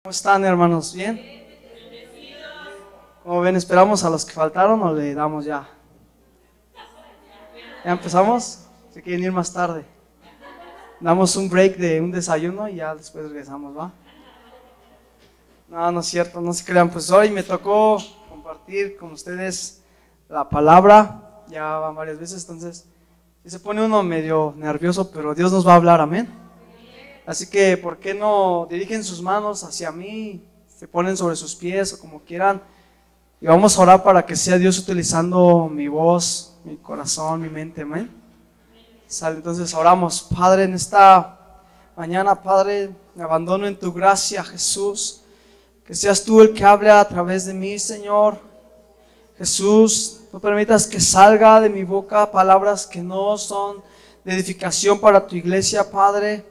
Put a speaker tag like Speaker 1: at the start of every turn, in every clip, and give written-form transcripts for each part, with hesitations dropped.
Speaker 1: ¿Cómo están, hermanos? ¿Bien? Como ven, esperamos a los que faltaron o le damos ya. ¿Ya empezamos? Se quieren ir más tarde. Damos un break de un desayuno y ya después regresamos, ¿va? No, no es cierto, no se crean. Pues hoy me tocó compartir con ustedes la palabra. Ya van varias veces, entonces se pone uno medio nervioso, pero Dios nos va a hablar, amén. Así que, ¿por qué no dirigen sus manos hacia mí? Se ponen sobre sus pies o como quieran. Y vamos a orar para que sea Dios utilizando mi voz, mi corazón, mi mente, amén. Sale, entonces oramos. Padre, en esta mañana, Padre, me abandono en tu gracia, Jesús. Que seas tú el que hable a través de mí, Señor. Jesús, no permitas que salga de mi boca palabras que no son de edificación para tu iglesia, Padre.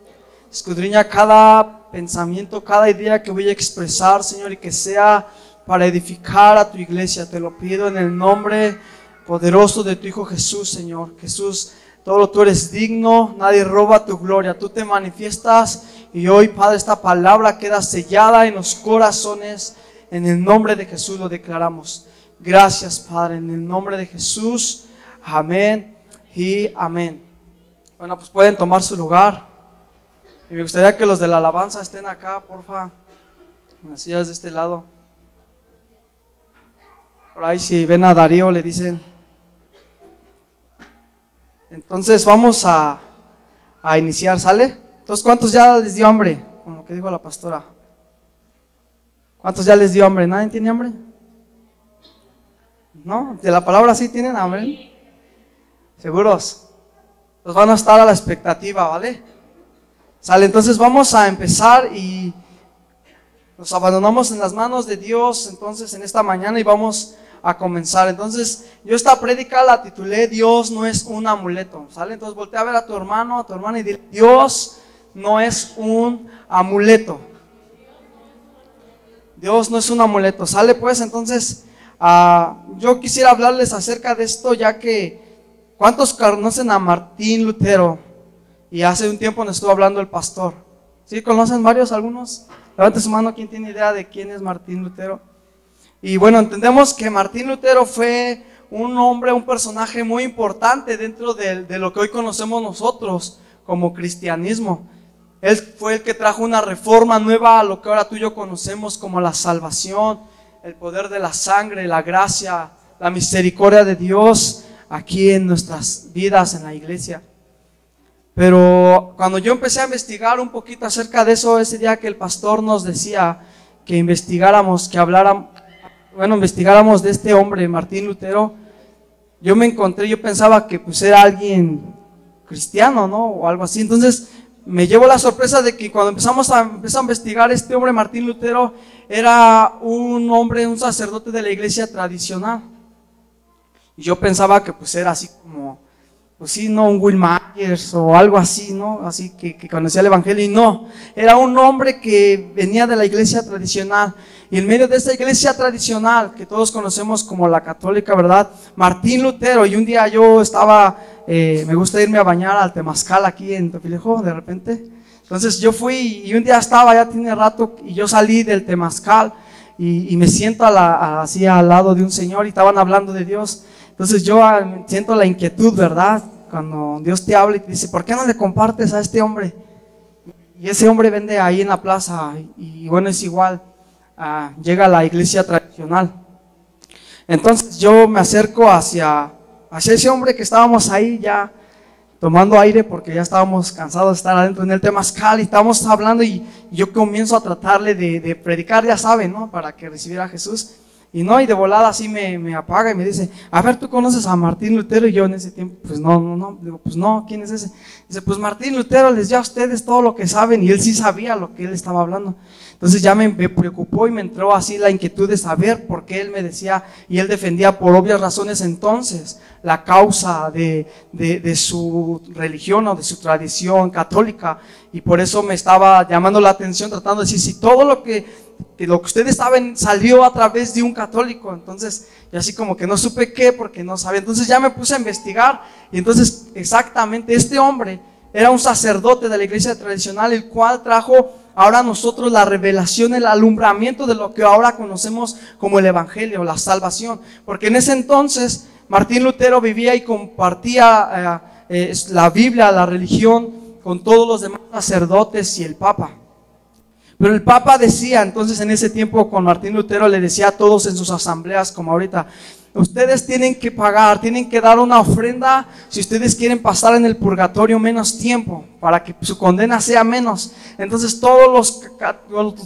Speaker 1: Escudriña cada pensamiento, cada idea que voy a expresar, Señor, y que sea para edificar a tu iglesia. Te lo pido en el nombre poderoso de tu Hijo Jesús, Señor. Jesús, todo tú eres digno, nadie roba tu gloria. Tú te manifiestas y hoy, Padre, esta palabra queda sellada en los corazones. En el nombre de Jesús lo declaramos. Gracias, Padre, en el nombre de Jesús. Amén y amén. Bueno, pues pueden tomar su lugar. Y me gustaría que los de la alabanza estén acá, porfa, en las sillas de este lado. Por ahí si ven a Darío le dicen. Entonces vamos a iniciar, ¿sale? Entonces, ¿cuántos ya les dio hambre? Como que dijo la pastora. ¿Cuántos ya les dio hambre? ¿Nadie tiene hambre? ¿No? ¿De la palabra sí tienen hambre? ¿Seguros? Pues van a estar a la expectativa, ¿vale? Sale, entonces vamos a empezar y nos abandonamos en las manos de Dios entonces en esta mañana y vamos a comenzar. Entonces yo esta prédica la titulé Dios no es un amuleto, ¿sale? Entonces voltea a ver a tu hermano, a tu hermana y dile, Dios no es un amuleto. Dios no es un amuleto, ¿sale? Pues entonces yo quisiera hablarles acerca de esto, ya que ¿cuántos conocen a Martín Lutero? Y hace un tiempo nos estuvo hablando el pastor. ¿Sí? ¿Conocen varios, algunos? Levante su mano, ¿quién tiene idea de quién es Martín Lutero? Y bueno, entendemos que Martín Lutero fue un hombre, un personaje muy importante dentro de lo que hoy conocemos nosotros como cristianismo. Él fue el que trajo una reforma nueva a lo que ahora tú y yo conocemos como la salvación, el poder de la sangre, la gracia, la misericordia de Dios aquí en nuestras vidas, en la iglesia. Pero cuando yo empecé a investigar un poquito acerca de eso, ese día que el pastor nos decía que investigáramos, investigáramos de este hombre, Martín Lutero, yo pensaba que pues era alguien cristiano, ¿no? O algo así. Entonces me llevó la sorpresa de que cuando empezamos a investigar, este hombre, Martín Lutero, era un hombre, un sacerdote de la iglesia tradicional. Y yo pensaba que pues era así como, pues sí, no, un Will Myers o algo así, ¿no? Así que conocía el evangelio, y no, era un hombre que venía de la iglesia tradicional, y en medio de esta iglesia tradicional, que todos conocemos como la católica, ¿verdad? Martín Lutero, y un día yo estaba, me gusta irme a bañar al Temazcal aquí en Topilejo, de repente, entonces yo fui, y un día estaba, ya tiene rato, y yo salí del Temazcal, y me siento así al lado de un señor, y estaban hablando de Dios. Entonces yo siento la inquietud, ¿verdad? Cuando Dios te habla y te dice, ¿por qué no le compartes a este hombre? Y ese hombre vende ahí en la plaza y bueno, es igual, llega a la iglesia tradicional. Entonces yo me acerco hacia ese hombre que estábamos ahí ya tomando aire porque ya estábamos cansados de estar adentro en el Temazcal y estábamos hablando y yo comienzo a tratarle de predicar, ya saben, ¿no? Para que recibiera a Jesús. Y de volada así me apaga y me dice, a ver, ¿tú conoces a Martín Lutero? Y yo en ese tiempo, pues no, digo, pues no, ¿quién es ese? Dice, pues Martín Lutero les dio a ustedes todo lo que saben, y él sí sabía lo que él estaba hablando. Entonces ya me preocupó y me entró así la inquietud de saber por qué él me decía, y él defendía por obvias razones entonces la causa de su religión o de su tradición católica, y por eso me estaba llamando la atención tratando de decir, si todo lo que ustedes saben salió a través de un católico, entonces yo así como que no supe qué porque no sabía. Entonces ya me puse a investigar y entonces exactamente este hombre era un sacerdote de la iglesia tradicional, el cual trajo ahora nosotros la revelación, el alumbramiento de lo que ahora conocemos como el evangelio, la salvación. Porque en ese entonces Martín Lutero vivía y compartía la Biblia, la religión, con todos los demás sacerdotes y el Papa. Pero el Papa decía, entonces en ese tiempo con Martín Lutero le decía a todos en sus asambleas, como ahorita: ustedes tienen que pagar, tienen que dar una ofrenda si ustedes quieren pasar en el purgatorio menos tiempo, para que su condena sea menos. Entonces todos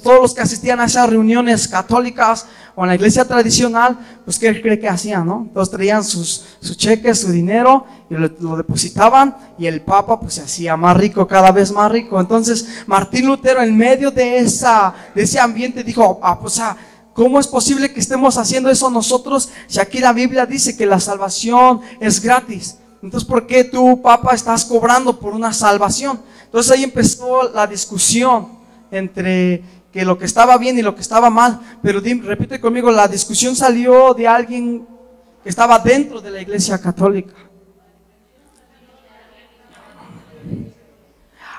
Speaker 1: los que asistían a esas reuniones católicas o en la iglesia tradicional, pues ¿qué cree que hacían, no? Entonces traían sus cheques, su dinero, y lo depositaban, y el Papa pues se hacía más rico, cada vez más rico. Entonces Martín Lutero, en medio de ese ambiente, dijo: ¿cómo es posible que estemos haciendo eso nosotros si aquí la Biblia dice que la salvación es gratis? Entonces, ¿por qué tú, Papa, estás cobrando por una salvación? Entonces ahí empezó la discusión entre que lo que estaba bien y lo que estaba mal. Pero repite conmigo, la discusión salió de alguien que estaba dentro de la iglesia católica.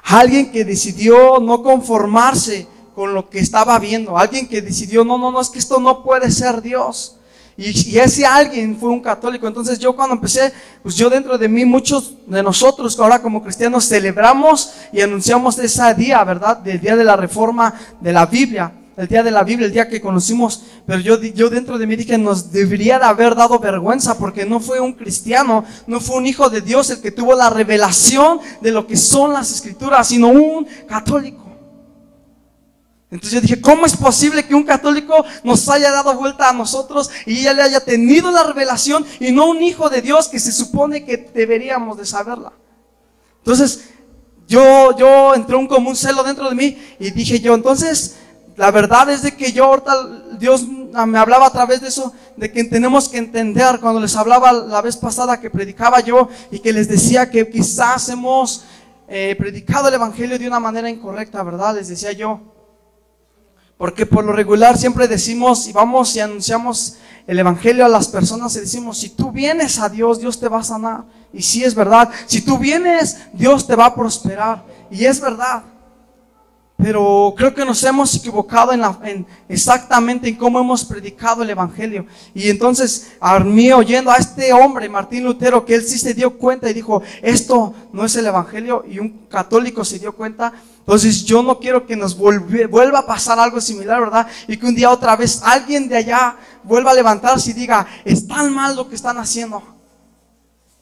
Speaker 1: Alguien que decidió no conformarse con lo que estaba viendo. Alguien que decidió, no, es que esto no puede ser Dios. Y ese alguien fue un católico. Entonces yo cuando empecé, pues yo dentro de mí, muchos de nosotros ahora como cristianos celebramos y anunciamos ese día, ¿verdad? Del día de la reforma de la Biblia, el día de la Biblia, el día que conocimos. Pero yo dentro de mí dije, nos debería de haber dado vergüenza, porque no fue un cristiano, no fue un hijo de Dios el que tuvo la revelación de lo que son las escrituras, sino un católico. Entonces yo dije, ¿cómo es posible que un católico nos haya dado vuelta a nosotros y ella le haya tenido la revelación y no un hijo de Dios que se supone que deberíamos de saberla? Entonces yo entró como un celo dentro de mí y dije yo, entonces la verdad es de que yo ahorita Dios me hablaba a través de eso, de que tenemos que entender, cuando les hablaba la vez pasada que predicaba yo y que les decía que quizás hemos predicado el evangelio de una manera incorrecta, ¿verdad? Les decía yo, porque por lo regular siempre decimos y vamos y anunciamos el evangelio a las personas y decimos: si tú vienes a Dios, Dios te va a sanar. Y sí es verdad, si tú vienes, Dios te va a prosperar. Y es verdad. Pero creo que nos hemos equivocado exactamente en cómo hemos predicado el evangelio. Y entonces a mí, oyendo a este hombre, Martín Lutero, que él sí se dio cuenta y dijo: esto no es el evangelio, y un católico se dio cuenta. Entonces yo no quiero que nos vuelva a pasar algo similar, ¿verdad? Y que un día otra vez alguien de allá vuelva a levantarse y diga: es tan mal lo que están haciendo.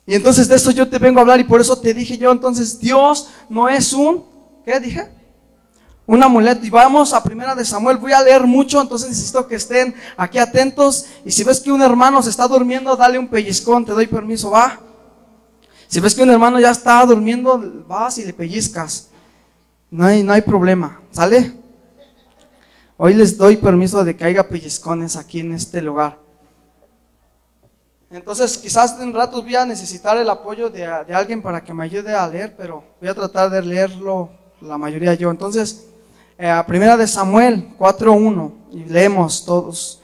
Speaker 1: Y entonces de eso yo te vengo a hablar, y por eso te dije yo, entonces Dios no es ¿qué dije? Un amuleto. Y vamos a 1 de Samuel. Voy a leer mucho, entonces necesito que estén aquí atentos. Y si ves que un hermano se está durmiendo, dale un pellizcón, te doy permiso, va. Si ves que un hermano ya está durmiendo, vas y le pellizcas. No hay problema, ¿sale? Hoy les doy permiso de que haya pellizcones aquí en este lugar. Entonces quizás en ratos voy a necesitar el apoyo de alguien para que me ayude a leer, pero voy a tratar de leerlo la mayoría yo. Entonces, 1 de Samuel 4:1, y leemos todos.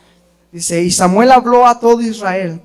Speaker 1: Dice: y Samuel habló a todo Israel,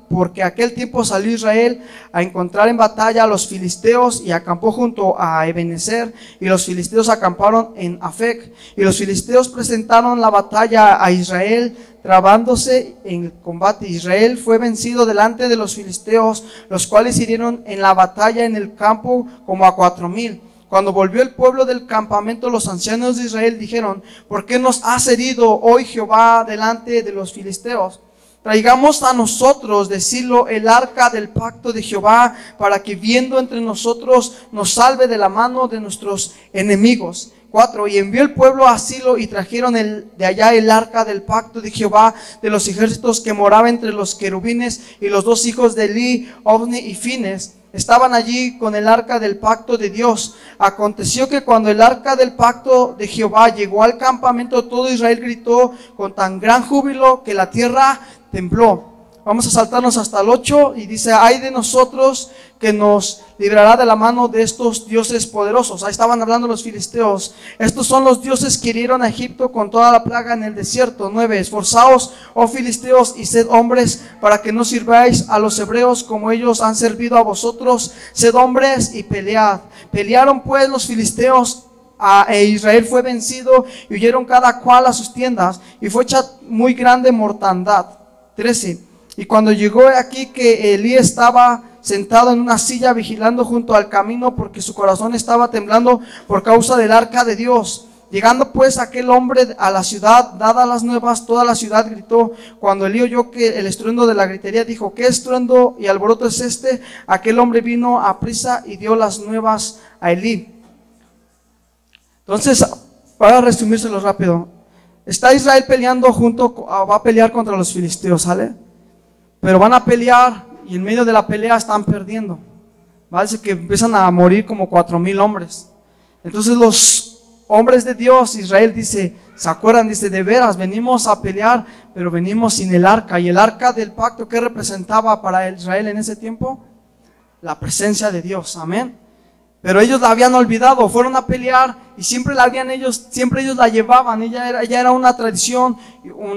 Speaker 1: porque aquel tiempo salió Israel a encontrar en batalla a los filisteos y acampó junto a Ebenezer, y los filisteos acamparon en Afec, y los filisteos presentaron la batalla a Israel, trabándose en el combate. Israel fue vencido delante de los filisteos, los cuales hirieron en la batalla en el campo como a 4,000. Cuando volvió el pueblo del campamento, los ancianos de Israel dijeron: ¿por qué nos has herido hoy Jehová delante de los filisteos? Traigamos a nosotros de Silo el arca del pacto de Jehová, para que viendo entre nosotros nos salve de la mano de nuestros enemigos. 4. Y envió el pueblo a Silo y trajeron de allá el arca del pacto de Jehová de los ejércitos, que moraba entre los querubines, y los 2 hijos de Eli, Ofni y Fines estaban allí con el arca del pacto de Dios. Aconteció que cuando el arca del pacto de Jehová llegó al campamento, todo Israel gritó con tan gran júbilo que la tierra tembló. Vamos a saltarnos hasta el 8 y dice: ay de nosotros, que nos librará de la mano de estos dioses poderosos. Ahí estaban hablando los filisteos. Estos son los dioses que hirieron a Egipto con toda la plaga en el desierto. 9. Esforzaos, oh filisteos, y sed hombres, para que no sirváis a los hebreos como ellos han servido a vosotros. Sed hombres y pelead. Pelearon pues los filisteos e Israel fue vencido y huyeron cada cual a sus tiendas y fue hecha muy grande mortandad. 13. Y cuando llegó aquí que Elí estaba sentado en una silla vigilando junto al camino porque su corazón estaba temblando por causa del arca de Dios. Llegando pues aquel hombre a la ciudad, dadas las nuevas, toda la ciudad gritó. Cuando Elí oyó que el estruendo de la gritería, dijo: ¿qué estruendo y alboroto es este? Aquel hombre vino a prisa y dio las nuevas a Elí. Entonces, para resumírselo rápido, está Israel peleando va a pelear contra los filisteos, ¿sale? Pero van a pelear y en medio de la pelea están perdiendo. Parece que empiezan a morir como 4,000 hombres. Entonces los hombres de Dios, Israel dice, ¿se acuerdan? Dice, de veras, venimos a pelear, pero venimos sin el arca. Y el arca del pacto, ¿qué representaba para Israel en ese tiempo? La presencia de Dios, amén. Pero ellos la habían olvidado, fueron a pelear y siempre ellos la llevaban. Ella era una tradición,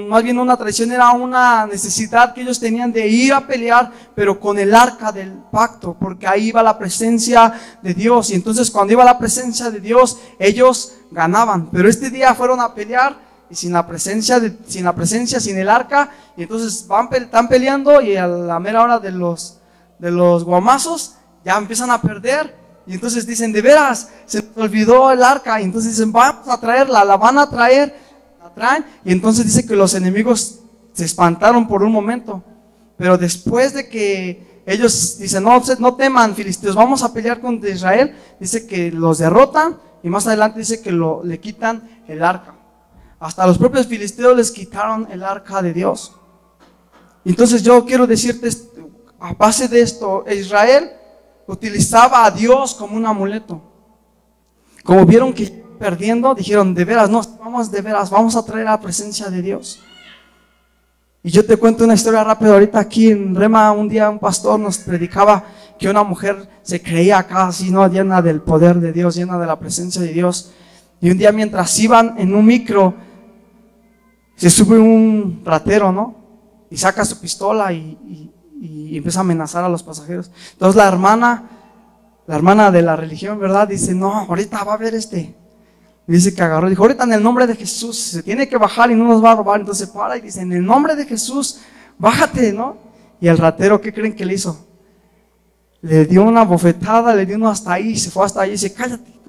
Speaker 1: más bien una tradición, era una necesidad que ellos tenían de ir a pelear, pero con el arca del pacto, porque ahí iba la presencia de Dios. Y entonces cuando iba la presencia de Dios, ellos ganaban. Pero este día fueron a pelear y sin la presencia, sin el arca, y entonces están peleando y a la mera hora de los guamazos ya empiezan a perder. Y entonces dicen, de veras, se nos olvidó el arca. Y entonces dicen, vamos a traerla, la van a traer, la traen. Y entonces dice que los enemigos se espantaron por un momento. Pero después de que ellos dicen, no teman, filisteos, vamos a pelear contra Israel, dice que los derrotan. Y más adelante dice que le quitan el arca. Hasta los propios filisteos les quitaron el arca de Dios. Entonces yo quiero decirte, a base de esto, Israel utilizaba a Dios como un amuleto. Como vieron que iban perdiendo, dijeron, de veras, vamos a traer a la presencia de Dios. Y yo te cuento una historia rápida. Ahorita aquí en Rema, un día un pastor nos predicaba que una mujer se creía acá así, ¿no? Llena del poder de Dios, llena de la presencia de Dios. Y un día mientras iban en un micro, se sube un ratero, ¿no? Y saca su pistola y empieza a amenazar a los pasajeros. Entonces la hermana de la religión, ¿verdad? Dice, no, ahorita va a haber dice que agarró, dijo, ahorita en el nombre de Jesús, se tiene que bajar y no nos va a robar. Entonces para y dice, en el nombre de Jesús, bájate, ¿no? Y el ratero, ¿qué creen que le hizo? Le dio una bofetada, le dio uno hasta ahí, se fue hasta ahí y dice, cállate.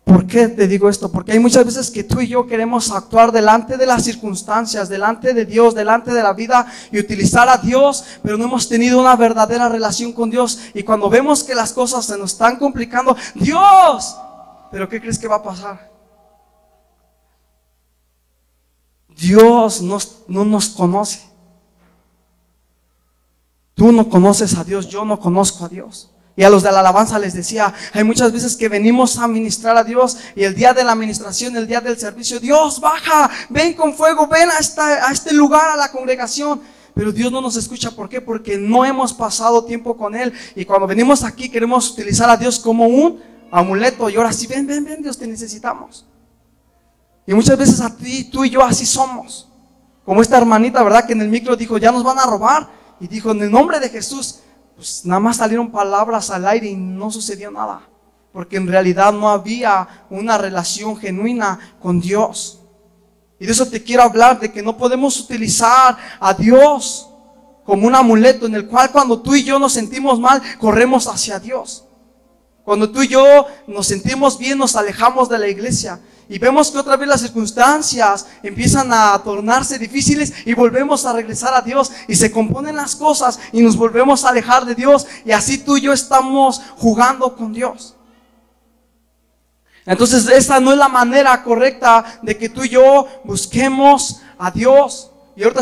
Speaker 1: ¿Por qué te digo esto? Porque hay muchas veces que tú y yo queremos actuar delante de las circunstancias, delante de Dios, delante de la vida y utilizar a Dios, pero no hemos tenido una verdadera relación con Dios. Y cuando vemos que las cosas se nos están complicando, ¡Dios! ¿Pero qué crees que va a pasar? Dios no nos conoce. Tú no conoces a Dios, yo no conozco a Dios. Y a los de la alabanza les decía, hay muchas veces que venimos a ministrar a Dios y el día de la administración, el día del servicio, Dios baja, ven con fuego, ven a este lugar, a la congregación. Pero Dios no nos escucha, ¿por qué? Porque no hemos pasado tiempo con Él. Y cuando venimos aquí queremos utilizar a Dios como un amuleto. Y ahora sí, ven Dios, te necesitamos. Y muchas veces a ti, tú y yo así somos. Como esta hermanita, ¿verdad? Que en el micro dijo, ya nos van a robar. Y dijo, en el nombre de Jesús. Pues nada más salieron palabras al aire y no sucedió nada, porque en realidad no había una relación genuina con Dios. Y de eso te quiero hablar, de que no podemos utilizar a Dios como un amuleto en el cual cuando tú y yo nos sentimos mal, corremos hacia Dios. Cuando tú y yo nos sentimos bien, nos alejamos de la iglesia. Y vemos que otra vez las circunstancias empiezan a tornarse difíciles y volvemos a regresar a Dios y se componen las cosas y nos volvemos a alejar de Dios y así tú y yo estamos jugando con Dios. Entonces esta no es la manera correcta de que tú y yo busquemos a Dios. Y ahorita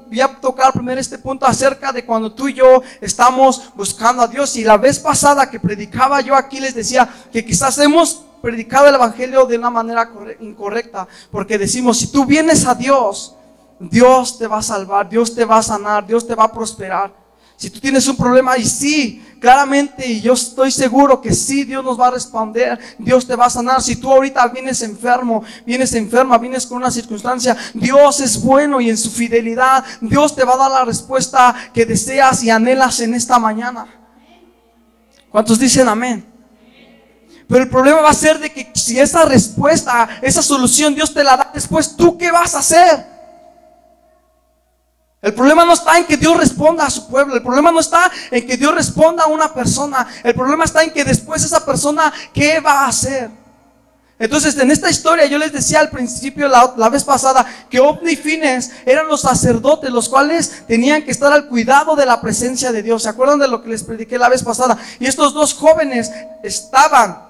Speaker 1: voy a tocar primero este punto acerca de cuando tú y yo estamos buscando a Dios. Y la vez pasada que predicaba yo aquí les decía que quizás hemos predicado el evangelio de una manera incorrecta, porque decimos, si tú vienes a Dios, Dios te va a salvar, Dios te va a sanar, Dios te va a prosperar. Si tú tienes un problema, y sí, claramente, y yo estoy seguro que sí, Dios nos va a responder, Dios te va a sanar. Si tú ahorita vienes enfermo, vienes enferma, vienes con una circunstancia, Dios es bueno y en su fidelidad Dios te va a dar la respuesta que deseas y anhelas en esta mañana. ¿Cuántos dicen amén? Pero el problema va a ser de que si esa respuesta, esa solución Dios te la da después, ¿tú qué vas a hacer? El problema no está en que Dios responda a su pueblo. El problema no está en que Dios responda a una persona. El problema está en que después esa persona, ¿qué va a hacer? Entonces, en esta historia yo les decía al principio, la vez pasada, que Ofni y Finehas eran los sacerdotes, los cuales tenían que estar al cuidado de la presencia de Dios. ¿Se acuerdan de lo que les prediqué la vez pasada? Y estos dos jóvenes estaban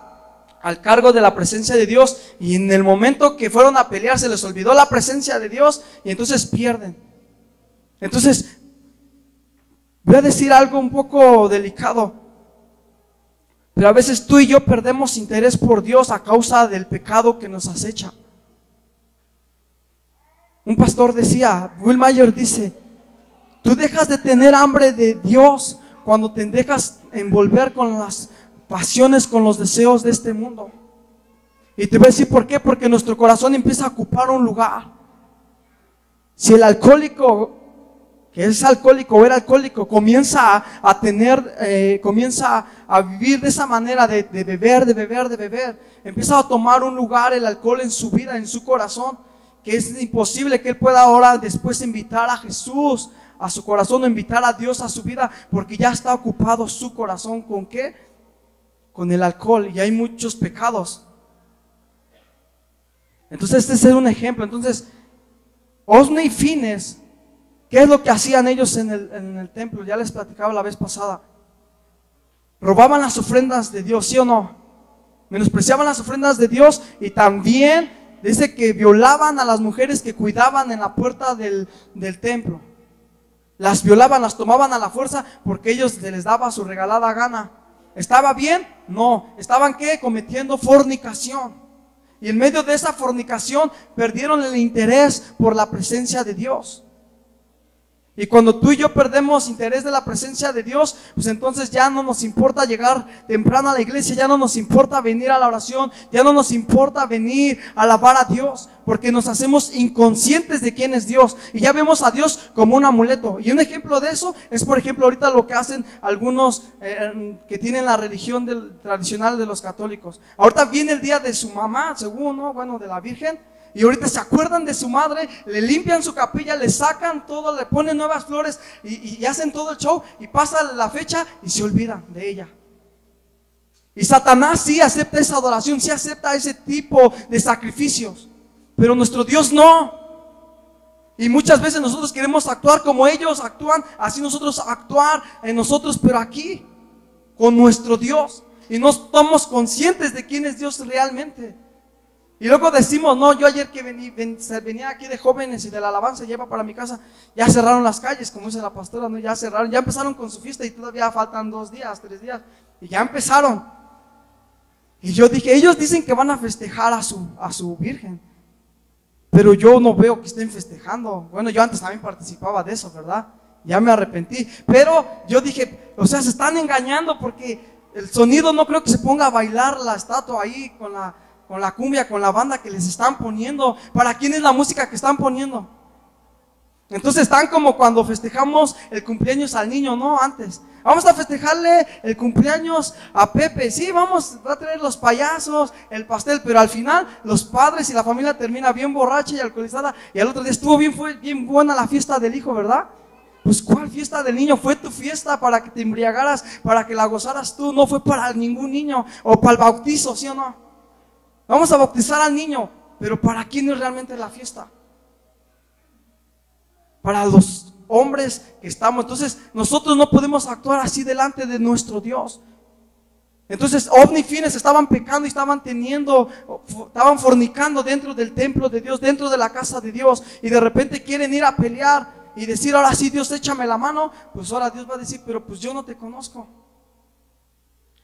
Speaker 1: al cargo de la presencia de Dios, y en el momento que fueron a pelear se les olvidó la presencia de Dios y entonces pierden. Entonces, voy a decir algo un poco delicado, pero a veces tú y yo perdemos interés por Dios a causa del pecado que nos acecha. Un pastor decía, Will Mayer dice, tú dejas de tener hambre de Dios cuando te dejas envolver con las pasiones, con los deseos de este mundo. Y te voy a decir por qué, porque nuestro corazón empieza a ocupar un lugar. Si el alcohólico, que es alcohólico o era alcohólico, comienza a vivir de esa manera de beber, empieza a tomar un lugar el alcohol en su vida, en su corazón, que es imposible que él pueda ahora después invitar a Jesús a su corazón o invitar a Dios a su vida, porque ya está ocupado su corazón. ¿Con qué? Con el alcohol, y hay muchos pecados. Entonces este es un ejemplo. Entonces, Ofni y Finehas, ¿qué es lo que hacían ellos en el templo? Ya les platicaba la vez pasada. Robaban las ofrendas de Dios, ¿sí o no? Menospreciaban las ofrendas de Dios, y también dice que violaban a las mujeres que cuidaban en la puerta del templo. Las violaban, las tomaban a la fuerza porque ellos se les daba su regalada gana. ¿Estaba bien? No. ¿Estaban qué? Cometiendo fornicación. Y en medio de esa fornicación perdieron el interés por la presencia de Dios. Y cuando tú y yo perdemos interés de la presencia de Dios, pues entonces ya no nos importa llegar temprano a la iglesia, ya no nos importa venir a la oración, ya no nos importa venir a alabar a Dios, porque nos hacemos inconscientes de quién es Dios, y ya vemos a Dios como un amuleto. Y un ejemplo de eso es, por ejemplo, ahorita lo que hacen algunos que tienen la religión tradicional de los católicos. Ahorita viene el día de su mamá, según, ¿no? Bueno, de la Virgen. Y ahorita se acuerdan de su madre, le limpian su capilla, le sacan todo, le ponen nuevas flores y hacen todo el show, y pasa la fecha y se olvidan de ella. Y Satanás sí acepta esa adoración, sí acepta ese tipo de sacrificios, pero nuestro Dios no. Y muchas veces nosotros queremos actuar como ellos actúan, así nosotros actuar en nosotros, pero aquí, con nuestro Dios. Y no estamos conscientes de quién es Dios realmente. Y luego decimos, no, yo ayer que venía aquí de jóvenes y de la alabanza, lleva para mi casa, ya cerraron las calles, como dice la pastora, ¿no? Ya cerraron, ya empezaron con su fiesta y todavía faltan 2 días, 3 días, y ya empezaron. Y yo dije, ellos dicen que van a festejar a su Virgen, pero yo no veo que estén festejando. Bueno, yo antes también participaba de eso, ¿verdad? Ya me arrepentí, pero yo dije, o sea, se están engañando, porque el sonido no creo que se ponga a bailar la estatua ahí con la cumbia, con la banda que les están poniendo. ¿Para quién es la música que están poniendo? Entonces están como cuando festejamos el cumpleaños al niño, ¿no? Antes, vamos a festejarle el cumpleaños a Pepe. Sí, va a traer los payasos, el pastel, pero al final los padres y la familia termina bien borracha y alcoholizada, y al otro día fue bien buena la fiesta del hijo, ¿verdad? Pues ¿cuál fiesta del niño? Fue tu fiesta para que te embriagaras, para que la gozaras tú, no fue para ningún niño, o para el bautizo, ¿sí o no? Vamos a bautizar al niño, pero ¿para quién es realmente la fiesta? Para los hombres que estamos. Entonces nosotros no podemos actuar así delante de nuestro Dios. Entonces Ofni y Finehas estaban pecando y estaban fornicando dentro del templo de Dios, dentro de la casa de Dios, y de repente quieren ir a pelear y decir, ahora sí Dios, échame la mano. Pues ahora Dios va a decir, pero pues yo no te conozco.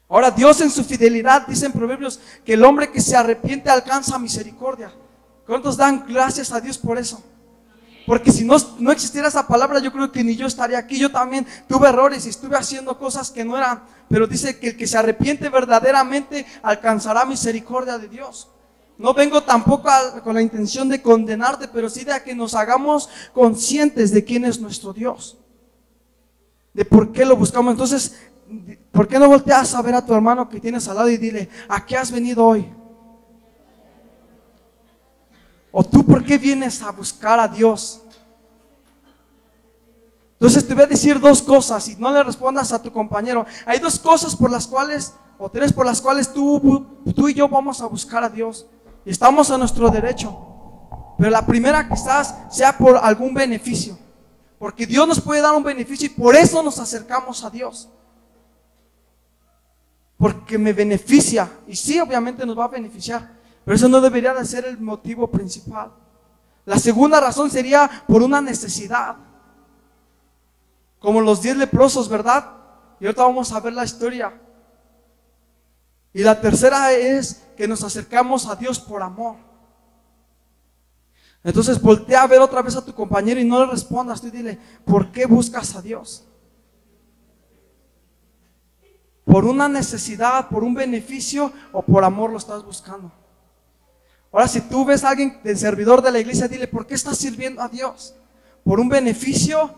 Speaker 1: Ahora Dios en su fidelidad dice en Proverbios que el hombre que se arrepiente alcanza misericordia. ¿Cuántos dan gracias a Dios por eso? Porque si no existiera esa palabra, yo creo que ni yo estaría aquí. Yo también tuve errores y estuve haciendo cosas que no eran, pero dice que el que se arrepiente verdaderamente alcanzará misericordia de Dios. No vengo tampoco con la intención de condenarte, pero sí de que nos hagamos conscientes de quién es nuestro Dios, de por qué lo buscamos. Entonces ¿por qué no volteas a ver a tu hermano que tienes al lado y dile, ¿a qué has venido hoy? ¿O tú por qué vienes a buscar a Dios? Entonces te voy a decir dos cosas y no le respondas a tu compañero. Hay dos cosas por las cuales, o tres por las cuales tú y yo vamos a buscar a Dios. Y estamos a nuestro derecho. Pero la primera quizás sea por algún beneficio. Porque Dios nos puede dar un beneficio y por eso nos acercamos a Dios. Porque me beneficia. Y sí, obviamente nos va a beneficiar. Pero eso no debería de ser el motivo principal. La segunda razón sería por una necesidad. Como los 10 leprosos, ¿verdad? Y ahorita vamos a ver la historia. Y la tercera es que nos acercamos a Dios por amor. Entonces voltea a ver otra vez a tu compañero y no le respondas. Tú dile, ¿por qué buscas a Dios? ¿Por una necesidad, por un beneficio o por amor lo estás buscando? Ahora, si tú ves a alguien del servidor de la iglesia, dile, ¿por qué estás sirviendo a Dios? ¿Por un beneficio?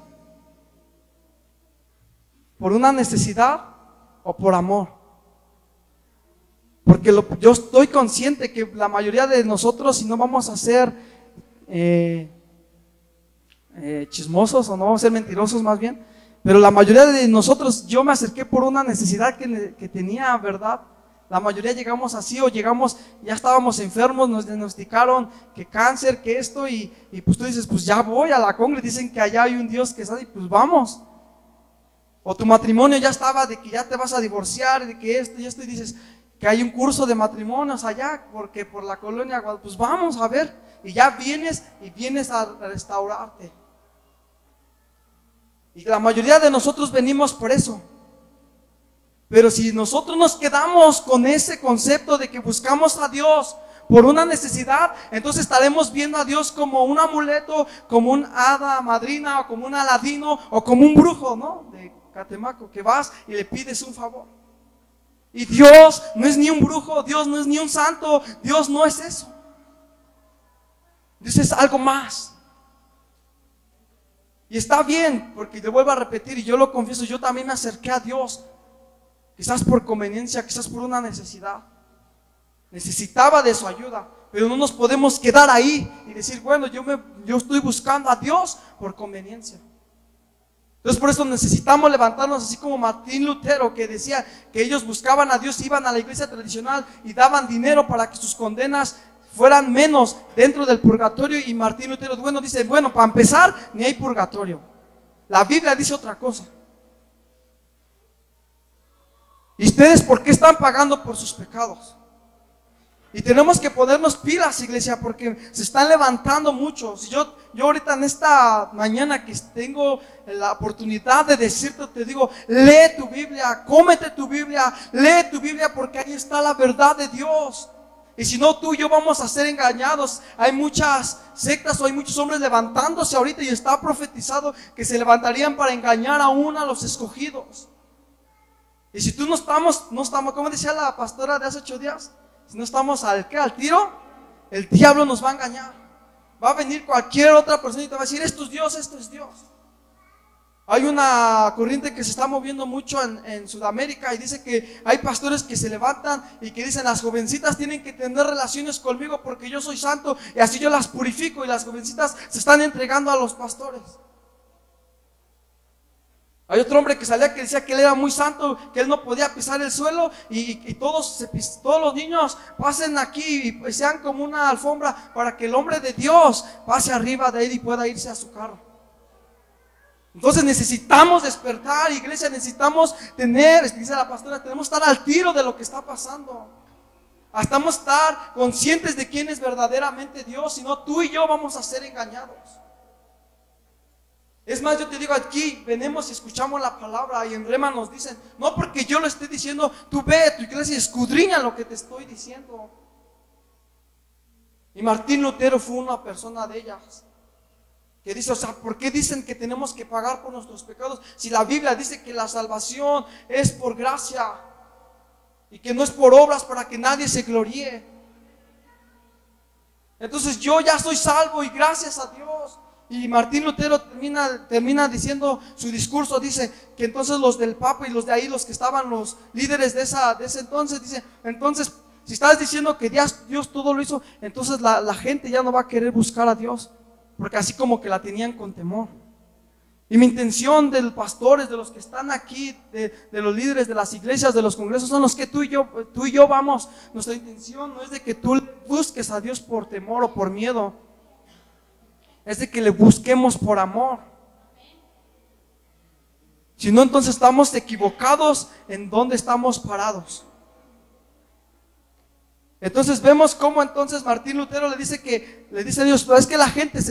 Speaker 1: ¿Por una necesidad o por amor? Porque yo estoy consciente que la mayoría de nosotros, si no vamos a ser chismosos o no vamos a ser mentirosos más bien, pero la mayoría de nosotros, yo me acerqué por una necesidad que tenía, ¿verdad? La mayoría llegamos así o llegamos, ya estábamos enfermos, nos diagnosticaron que cáncer, que esto y pues tú dices, pues ya voy a la congre, dicen que allá hay un Dios que sabe y pues vamos. O tu matrimonio ya estaba de que ya te vas a divorciar, de que esto y esto y dices que hay un curso de matrimonios allá, porque por la colonia, pues vamos a ver, y ya vienes a restaurarte. Y la mayoría de nosotros venimos por eso. Pero si nosotros nos quedamos con ese concepto de que buscamos a Dios por una necesidad, entonces estaremos viendo a Dios como un amuleto, como un hada madrina, o como un aladino, o como un brujo, ¿no? De Catemaco, que vas y le pides un favor. Y Dios no es ni un brujo, Dios no es ni un santo, Dios no es eso. Dios es algo más. Y está bien, porque te vuelvo a repetir, y yo lo confieso, yo también me acerqué a Dios. Quizás por conveniencia, quizás por una necesidad. Necesitaba de su ayuda, pero no nos podemos quedar ahí y decir, bueno, yo estoy buscando a Dios por conveniencia. Entonces por eso necesitamos levantarnos así como Martín Lutero, que decía que ellos buscaban a Dios, iban a la iglesia tradicional y daban dinero para que sus condenas fueran menos dentro del purgatorio. Y Martín Lutero, bueno, dice, bueno, para empezar, ni hay purgatorio. La Biblia dice otra cosa. ¿Y ustedes por qué están pagando por sus pecados? Y tenemos que ponernos pilas, iglesia, porque se están levantando muchos. Yo ahorita en esta mañana que tengo la oportunidad de decirte, te digo, lee tu Biblia, cómete tu Biblia, lee tu Biblia, porque ahí está la verdad de Dios. Y si no, tú y yo vamos a ser engañados. Hay muchas sectas o hay muchos hombres levantándose ahorita y está profetizado que se levantarían para engañar aún a los escogidos. Y si tú no estamos, como decía la pastora de hace 8 días, si no estamos al tiro, el diablo nos va a engañar. Va a venir cualquier otra persona y te va a decir, esto es Dios, esto es Dios. Hay una corriente que se está moviendo mucho en Sudamérica y dice que hay pastores que se levantan y que dicen, las jovencitas tienen que tener relaciones conmigo porque yo soy santo y así yo las purifico, y las jovencitas se están entregando a los pastores. Hay otro hombre que salía que decía que él era muy santo, que él no podía pisar el suelo y todos los niños pasen aquí y sean como una alfombra para que el hombre de Dios pase arriba de él y pueda irse a su carro. Entonces necesitamos despertar, iglesia, necesitamos dice la pastora, tenemos que estar al tiro de lo que está pasando. Estamos estar conscientes de quién es verdaderamente Dios, si no tú y yo vamos a ser engañados. Es más, yo te digo, aquí venimos y escuchamos la palabra y en Rema nos dicen, no porque yo lo esté diciendo, tú ve a tu iglesia y escudriña lo que te estoy diciendo. Y Martín Lutero fue una persona de ellas, que dice, o sea, ¿por qué dicen que tenemos que pagar por nuestros pecados? Si la Biblia dice que la salvación es por gracia y que no es por obras para que nadie se gloríe. Entonces yo ya soy salvo y gracias a Dios. Y Martín Lutero termina diciendo su discurso, dice que entonces los del Papa y los de ahí, los que estaban los líderes de ese entonces, dice, entonces si estás diciendo que Dios todo lo hizo, entonces la gente ya no va a querer buscar a Dios, porque así como que la tenían con temor. Y mi intención de los pastores, de los que están aquí, de los líderes de las iglesias, de los congresos, son los que tú y yo vamos. Nuestra intención no es de que tú busques a Dios por temor o por miedo, es de que le busquemos por amor. Si no, entonces estamos equivocados en dónde estamos parados. Entonces vemos cómo entonces Martín Lutero le dice a Dios, pero es que la gente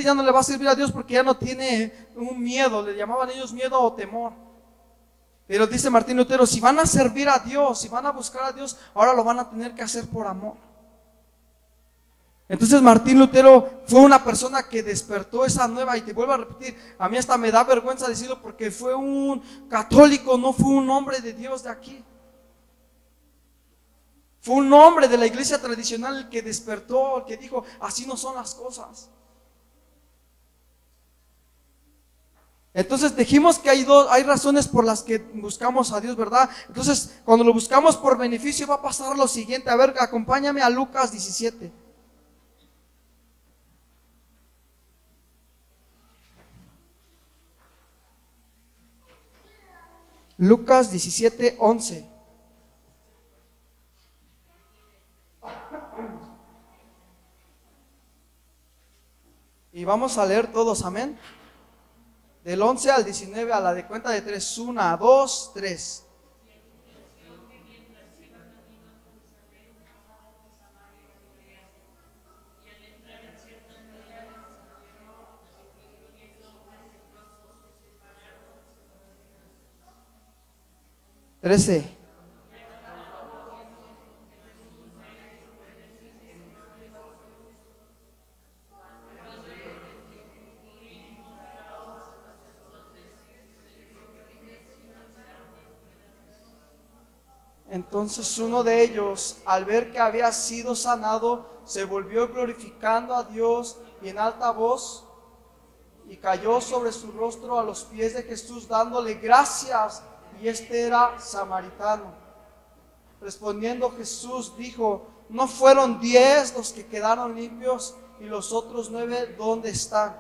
Speaker 1: ya no le va a servir a Dios porque ya no tiene un miedo, le llamaban ellos miedo o temor. Pero dice Martín Lutero, si van a servir a Dios, si van a buscar a Dios, ahora lo van a tener que hacer por amor. Entonces Martín Lutero fue una persona que despertó esa nueva, y te vuelvo a repetir, a mí hasta me da vergüenza decirlo porque fue un católico, no fue un hombre de Dios de aquí. Fue un hombre de la iglesia tradicional el que despertó, el que dijo, así no son las cosas. Entonces dijimos que hay razones por las que buscamos a Dios, ¿verdad? Entonces cuando lo buscamos por beneficio va a pasar lo siguiente. A ver, acompáñame a Lucas 17. Lucas 17, 11. Y vamos a leer todos, amén. Del 11 al 19 a la de cuenta de 3. 1, 2, 3. Trece. Entonces uno de ellos, al ver que había sido sanado, se volvió glorificando a Dios y en alta voz, y cayó sobre su rostro a los pies de Jesús, dándole gracias, y este era samaritano. Respondiendo Jesús dijo, ¿no fueron 10 los que quedaron limpios, y los otros 9 dónde están?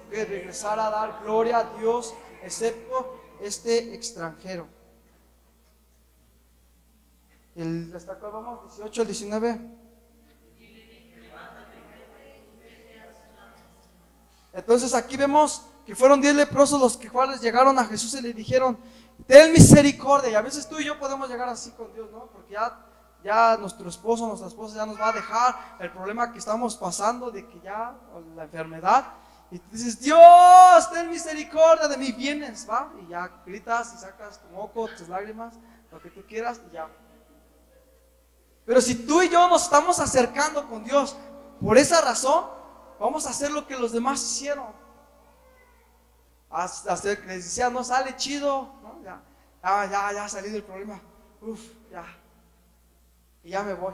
Speaker 1: Que regresara a dar gloria a Dios, excepto este extranjero. ¿Hasta acá vamos? 18 al 19. Entonces aquí vemos que fueron 10 leprosos los que cuales llegaron a Jesús y le dijeron, ten misericordia. Y a veces tú y yo podemos llegar así con Dios, ¿no? Porque ya nuestro esposo, nuestra esposa ya nos va a dejar, el problema que estamos pasando de que ya, la enfermedad, y tú dices, Dios, ten misericordia de mí, vienes, ¿va? Y ya gritas y sacas tu moco, tus lágrimas, lo que tú quieras y ya. Pero si tú y yo nos estamos acercando con Dios por esa razón, vamos a hacer lo que los demás hicieron. Hasta que les decía, no sale chido, ¿no? Ya salí del problema, ya, y ya me voy.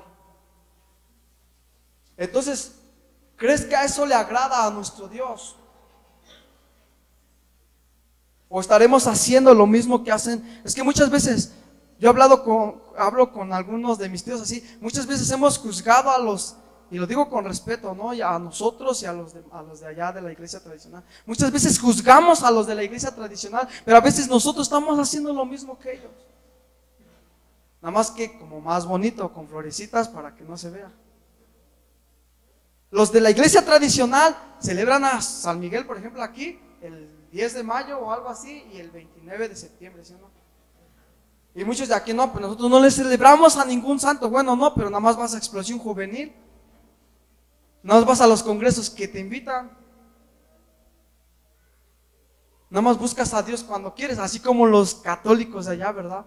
Speaker 1: Entonces, ¿crees que a eso le agrada a nuestro Dios? ¿O estaremos haciendo lo mismo que hacen? Es que muchas veces, yo hablo con algunos de mis tíos así, muchas veces hemos juzgado a los, y lo digo con respeto, ¿no? Y a nosotros y a los de allá de la iglesia tradicional. Muchas veces juzgamos a los de la iglesia tradicional, pero a veces nosotros estamos haciendo lo mismo que ellos. Nada más que como más bonito, con florecitas para que no se vea. Los de la iglesia tradicional celebran a San Miguel, por ejemplo, aquí, el 10 de mayo o algo así, y el 29 de septiembre, ¿sí o no? Y muchos de aquí no, pues nosotros no le celebramos a ningún santo. Bueno, no, pero nada más vas a Explosión Juvenil. Nada más vas a los congresos que te invitan. Nada más buscas a Dios cuando quieres, así como los católicos de allá, ¿verdad?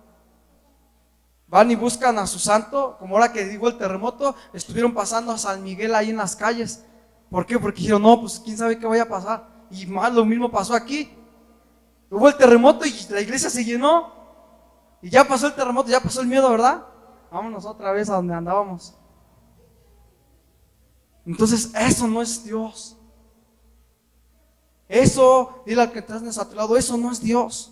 Speaker 1: Van y buscan a su santo, como ahora que digo el terremoto, estuvieron pasando a San Miguel ahí en las calles. ¿Por qué? Porque dijeron, no, pues quién sabe qué vaya a pasar. Y más lo mismo pasó aquí. Hubo el terremoto y la iglesia se llenó. Y ya pasó el terremoto, ya pasó el miedo, ¿verdad? Vámonos otra vez a donde andábamos. Entonces eso no es Dios. Eso, dile al que estás a tu lado, eso no es Dios.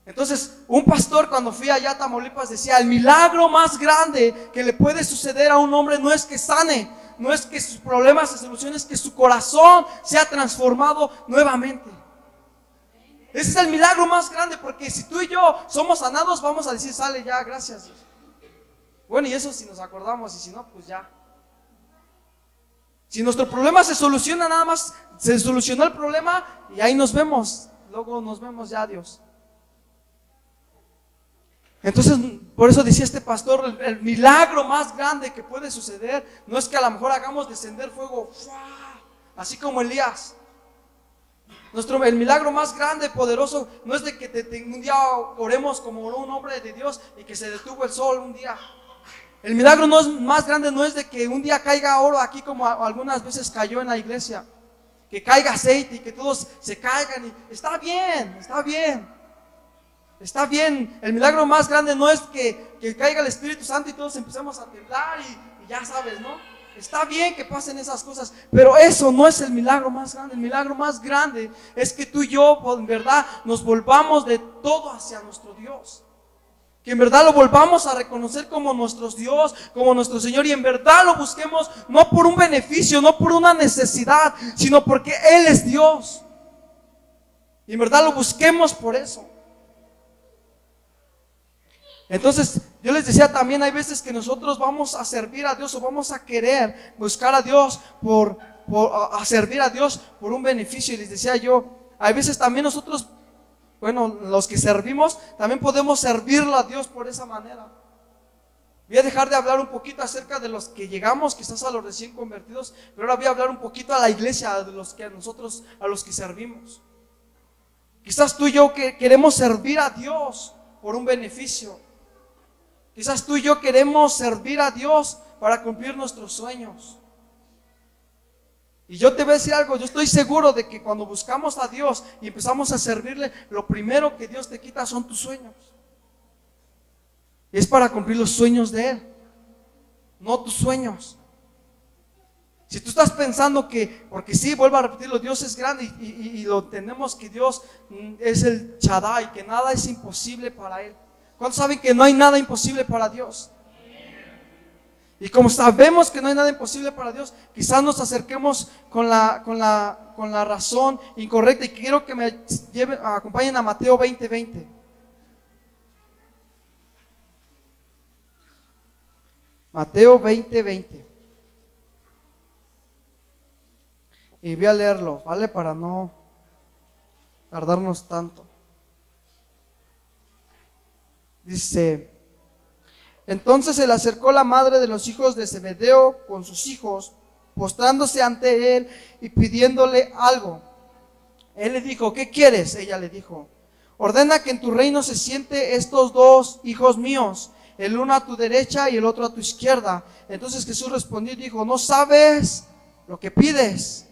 Speaker 1: Entonces, un pastor cuando fui allá a Tamaulipas decía, el milagro más grande que le puede suceder a un hombre no es que sane, no es que sus problemas se solucionen, es que su corazón sea transformado nuevamente. Ese es el milagro más grande, porque si tú y yo somos sanados, vamos a decir, sale ya, gracias Dios. Bueno, y eso si nos acordamos, y si no, pues ya. Si nuestro problema se soluciona, nada más se solucionó el problema y ahí nos vemos, luego nos vemos ya, Dios. Entonces, por eso decía este pastor, el milagro más grande que puede suceder no es que a lo mejor hagamos descender fuego, así como Elías. El milagro más grande, poderoso, no es de que un día oremos como un hombre de Dios y que se detuvo el sol un día. El milagro más grande no es de que un día caiga oro aquí como algunas veces cayó en la iglesia, que caiga aceite y que todos se caigan. Está bien, está bien. Está bien, el milagro más grande no es que caiga el Espíritu Santo y todos empecemos a temblar y ya sabes, ¿no? Está bien que pasen esas cosas, pero eso no es el milagro más grande. El milagro más grande es que tú y yo, en verdad, nos volvamos de todo hacia nuestro Dios. Que en verdad lo volvamos a reconocer como nuestro Dios, como nuestro Señor, y en verdad lo busquemos no por un beneficio, no por una necesidad, sino porque Él es Dios. Y en verdad lo busquemos por eso. Entonces, yo les decía también, hay veces que nosotros vamos a servir a Dios o vamos a querer buscar a Dios a servir a Dios por un beneficio. Y les decía yo, hay veces también nosotros, bueno, los que servimos, también podemos servirlo a Dios por esa manera. Voy a dejar de hablar un poquito acerca de los que llegamos, quizás a los recién convertidos, pero ahora voy a hablar un poquito a la iglesia, de los que a nosotros, a los que servimos. Quizás tú y yo que queremos servir a Dios por un beneficio. Quizás tú y yo queremos servir a Dios para cumplir nuestros sueños. Y yo te voy a decir algo, yo estoy seguro de que cuando buscamos a Dios y empezamos a servirle, lo primero que Dios te quita son tus sueños. Y es para cumplir los sueños de Él, no tus sueños. Si tú estás pensando que, porque sí, vuelvo a repetirlo, Dios es grande y lo entendemos que Dios es el Shaddai, que nada es imposible para Él. ¿Cuántos saben que no hay nada imposible para Dios? Y como sabemos que no hay nada imposible para Dios, quizás nos acerquemos con la razón incorrecta. Y quiero que me acompañen a Mateo 20:20. Mateo 20:20. Y voy a leerlo, ¿vale? Para no tardarnos tanto. Dice: entonces se le acercó la madre de los hijos de Zebedeo con sus hijos, postrándose ante él y pidiéndole algo. Él le dijo: ¿qué quieres? Ella le dijo: ordena que en tu reino se siente estos dos hijos míos, el uno a tu derecha y el otro a tu izquierda. Entonces Jesús respondió y dijo: no sabes lo que pides.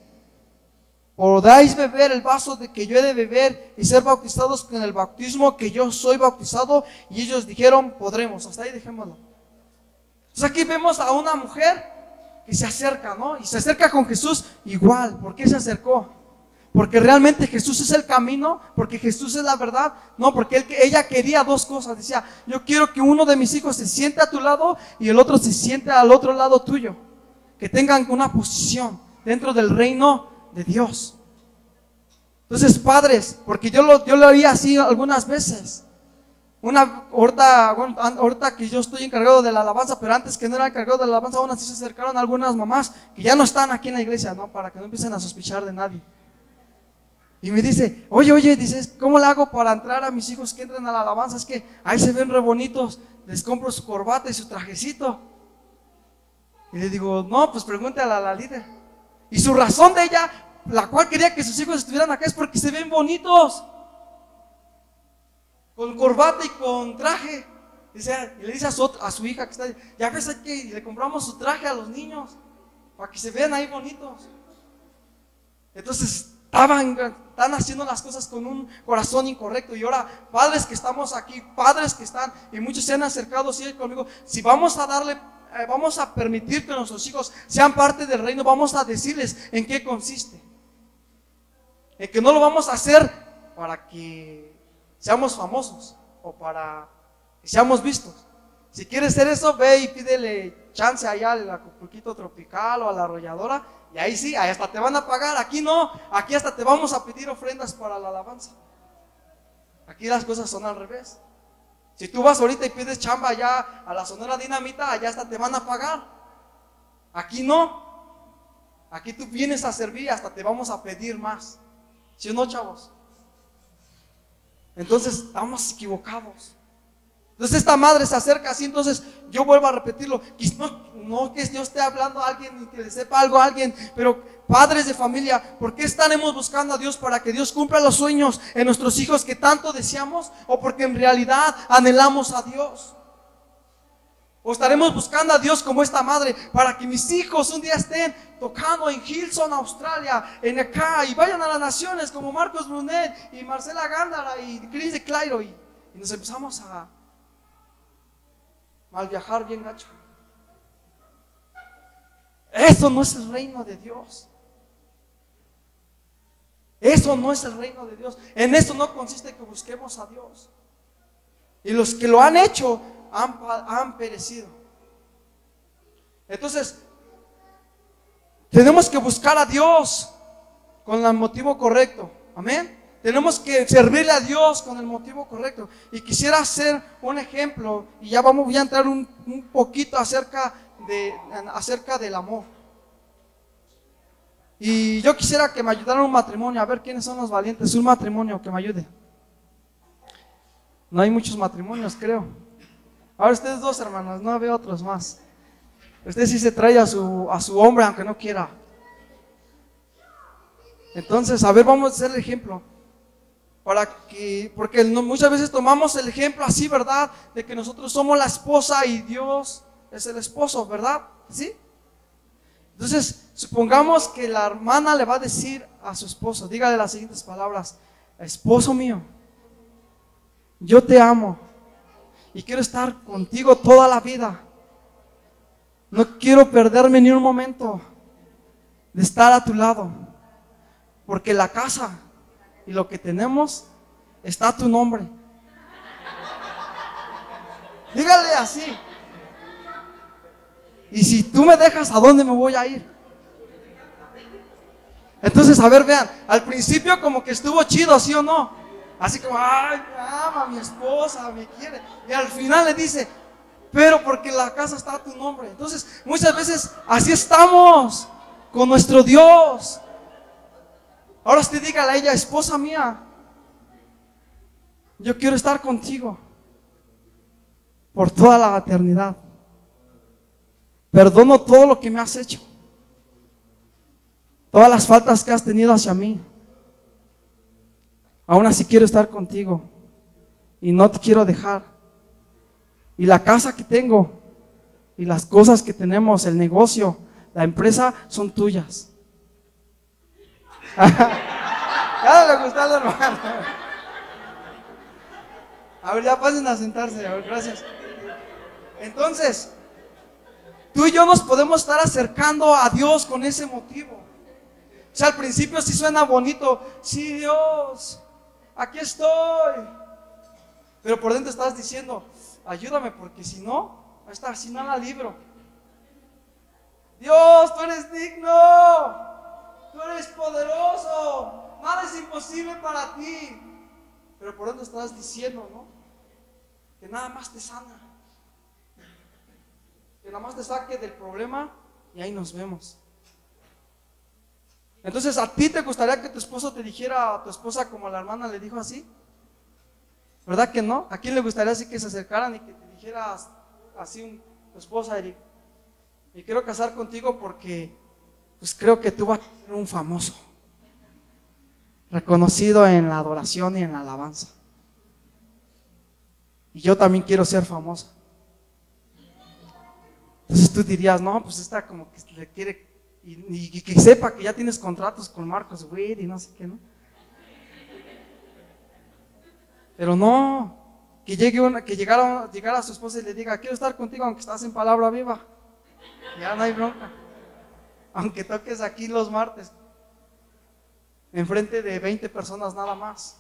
Speaker 1: ¿Podráis beber el vaso de que yo he de beber y ser bautizados con el bautismo que yo soy bautizado? Y ellos dijeron: podremos. Hasta ahí dejémoslo. Entonces aquí vemos a una mujer que se acerca, ¿no? Y se acerca con Jesús igual. ¿Por qué se acercó? Porque realmente Jesús es el camino, porque Jesús es la verdad. No, porque ella quería dos cosas. Decía: yo quiero que uno de mis hijos se siente a tu lado y el otro se siente al otro lado tuyo. Que tengan una posición dentro del reino de Dios. Entonces, padres, porque yo lo haría así algunas veces. Ahorita que yo estoy encargado de la alabanza, pero antes que no era encargado de la alabanza, aún así se acercaron algunas mamás que ya no están aquí en la iglesia, ¿no? Para que no empiecen a sospechar de nadie. Y me dice: oye, dices, ¿cómo le hago para entrar a mis hijos que entren a la alabanza? Es que ahí se ven re bonitos, les compro su corbata y su trajecito. Y le digo: no, pues pregúntale a la líder. Y su razón de ella, la cual quería que sus hijos estuvieran acá, es porque se ven bonitos, con corbata y con traje. Y le dice a su hija que está ahí: ya ves que le compramos su traje a los niños para que se vean ahí bonitos. Entonces están haciendo las cosas con un corazón incorrecto. Y ahora, padres que estamos aquí, padres que están, y muchos se han acercado así conmigo: si vamos a darle vamos a permitir que nuestros hijos sean parte del reino, vamos a decirles en qué consiste. En que no lo vamos a hacer para que seamos famosos o para que seamos vistos. Si quieres hacer eso, ve y pídele chance allá al Acapulquito Tropical o a la Arrolladora, y ahí sí, ahí hasta te van a pagar. Aquí no, aquí hasta te vamos a pedir ofrendas para la alabanza. Aquí las cosas son al revés. Si tú vas ahorita y pides chamba allá a la Sonora Dinamita, allá hasta te van a pagar. Aquí no. Aquí tú vienes a servir y hasta te vamos a pedir más. ¿Sí o no, chavos? Entonces estamos equivocados. Entonces esta madre se acerca así. Entonces yo vuelvo a repetirlo. No que Dios esté hablando a alguien y que le sepa algo a alguien, pero padres de familia, ¿por qué estaremos buscando a Dios para que Dios cumpla los sueños en nuestros hijos que tanto deseamos? ¿O porque en realidad anhelamos a Dios? ¿O estaremos buscando a Dios como esta madre para que mis hijos un día estén tocando en Hilson, Australia, en acá, y vayan a las naciones como Marcos Brunet y Marcela Gándara y Chris de Clairo, y nos empezamos a mal viajar bien gacho? Eso no es el reino de Dios. Eso no es el reino de Dios. En eso no consiste que busquemos a Dios. Y los que lo han hecho han perecido. Entonces, tenemos que buscar a Dios con el motivo correcto. Amén. Tenemos que servirle a Dios con el motivo correcto. Y quisiera hacer un ejemplo, y ya voy a entrar un poquito acerca del amor. Y yo quisiera que me ayudaran un matrimonio. A ver quiénes son los valientes. Un matrimonio que me ayude. No hay muchos matrimonios, creo. Ahora ustedes dos, hermanos, no veo otros más. Usted sí se trae a su hombre aunque no quiera. Entonces, a ver, vamos a hacer el ejemplo. Porque muchas veces tomamos el ejemplo así, ¿verdad? De que nosotros somos la esposa y Dios es el esposo, ¿verdad? ¿Sí? Entonces, supongamos que la hermana le va a decir a su esposo, dígale las siguientes palabras: esposo mío, yo te amo y quiero estar contigo toda la vida. No quiero perderme ni un momento de estar a tu lado, porque la casa y lo que tenemos está a tu nombre. Dígale así. Y si tú me dejas, ¿a dónde me voy a ir? Entonces, a ver, vean, al principio como que estuvo chido, ¿sí o no? Así como, ay, me ama mi esposa, me quiere. Y al final le dice, pero porque la casa está a tu nombre. Entonces, muchas veces así estamos con nuestro Dios. Ahora usted dígale a ella, esposa mía, yo quiero estar contigo por toda la eternidad. Perdono todo lo que me has hecho, todas las faltas que has tenido hacia mí. Aún así quiero estar contigo y no te quiero dejar. Y la casa que tengo y las cosas que tenemos, el negocio, la empresa, son tuyas. Ya no le gustó al hermano. A ver, ya pasen a sentarse. A ver, gracias. Entonces, tú y yo nos podemos estar acercando a Dios con ese motivo. O sea, al principio sí suena bonito. Sí, Dios, aquí estoy. Pero por dentro estás diciendo, ayúdame, porque si no la libro. Dios, tú eres digno, tú eres poderoso, nada es imposible para ti. Pero por dentro estás diciendo, ¿no? Que nada más te sana, que nada más te saque del problema y ahí nos vemos. Entonces, ¿a ti te gustaría que tu esposo te dijera a tu esposa como la hermana le dijo así? ¿Verdad que no? ¿A quién le gustaría así que se acercaran y que te dijera así tu esposa, Eric? Me quiero casar contigo porque pues creo que tú vas a ser un famoso, reconocido en la adoración y en la alabanza. Y yo también quiero ser famosa. Entonces tú dirías, no, pues esta como que le quiere, y que sepa que ya tienes contratos con Marcos Witt y no sé qué, ¿no? Pero no, que llegara a su esposa y le diga, quiero estar contigo aunque estás en palabra viva. Ya no hay bronca. Aunque toques aquí los martes, enfrente de 20 personas nada más.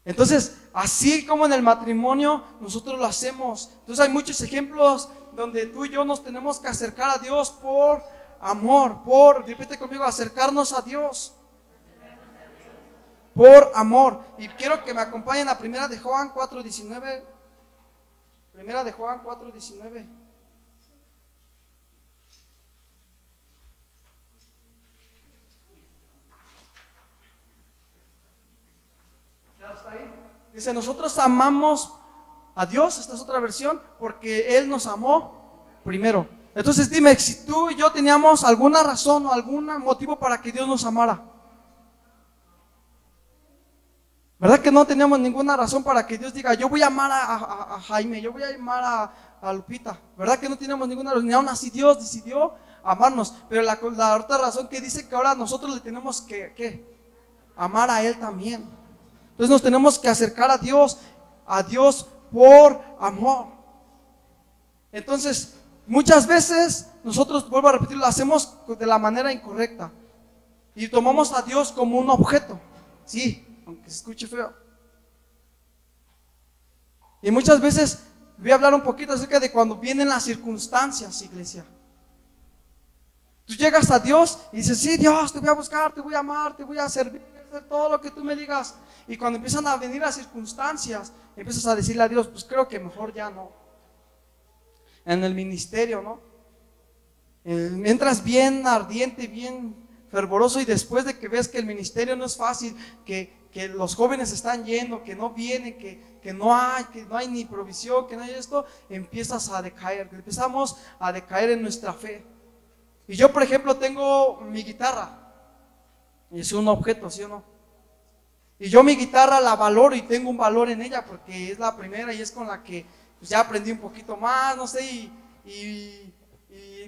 Speaker 1: Entonces, así como en el matrimonio, nosotros lo hacemos. Entonces hay muchos ejemplos donde tú y yo nos tenemos que acercar a Dios por amor, repite conmigo, acercarnos a Dios por amor. Y quiero que me acompañen a Primera de Juan 4:19. Primera de Juan 4:19. Dice, nosotros amamos a Dios, esta es otra versión, porque Él nos amó primero. Entonces dime, si tú y yo teníamos alguna razón o algún motivo para que Dios nos amara. ¿Verdad que no teníamos ninguna razón para que Dios diga, yo voy a amar a Jaime, yo voy a amar a Lupita? ¿Verdad que no teníamos ninguna razón? Ni aún así Dios decidió amarnos. Pero la otra razón que dice que ahora nosotros le tenemos que amar a Él también. Entonces nos tenemos que acercar a Dios por amor. Entonces, muchas veces nosotros, vuelvo a repetir, lo hacemos de la manera incorrecta. Y tomamos a Dios como un objeto. Sí, aunque se escuche feo. Y muchas veces, voy a hablar un poquito acerca de cuando vienen las circunstancias, iglesia. Tú llegas a Dios y dices, sí, Dios, te voy a buscar, te voy a amar, te voy a servir, hacer todo lo que tú me digas. Y cuando empiezan a venir las circunstancias, empiezas a decirle a Dios, pues creo que mejor ya no. En el ministerio, ¿no? Entras bien ardiente, bien fervoroso, y después de que ves que el ministerio no es fácil, que los jóvenes están yendo, que no vienen, que no hay ni provisión, que no hay esto, empiezas a decaer, empezamos a decaer en nuestra fe. Y yo, por ejemplo, tengo mi guitarra, y es un objeto, ¿sí o no? Y yo mi guitarra la valoro y tengo un valor en ella porque es la primera y es con la que pues, ya aprendí un poquito más, no sé, y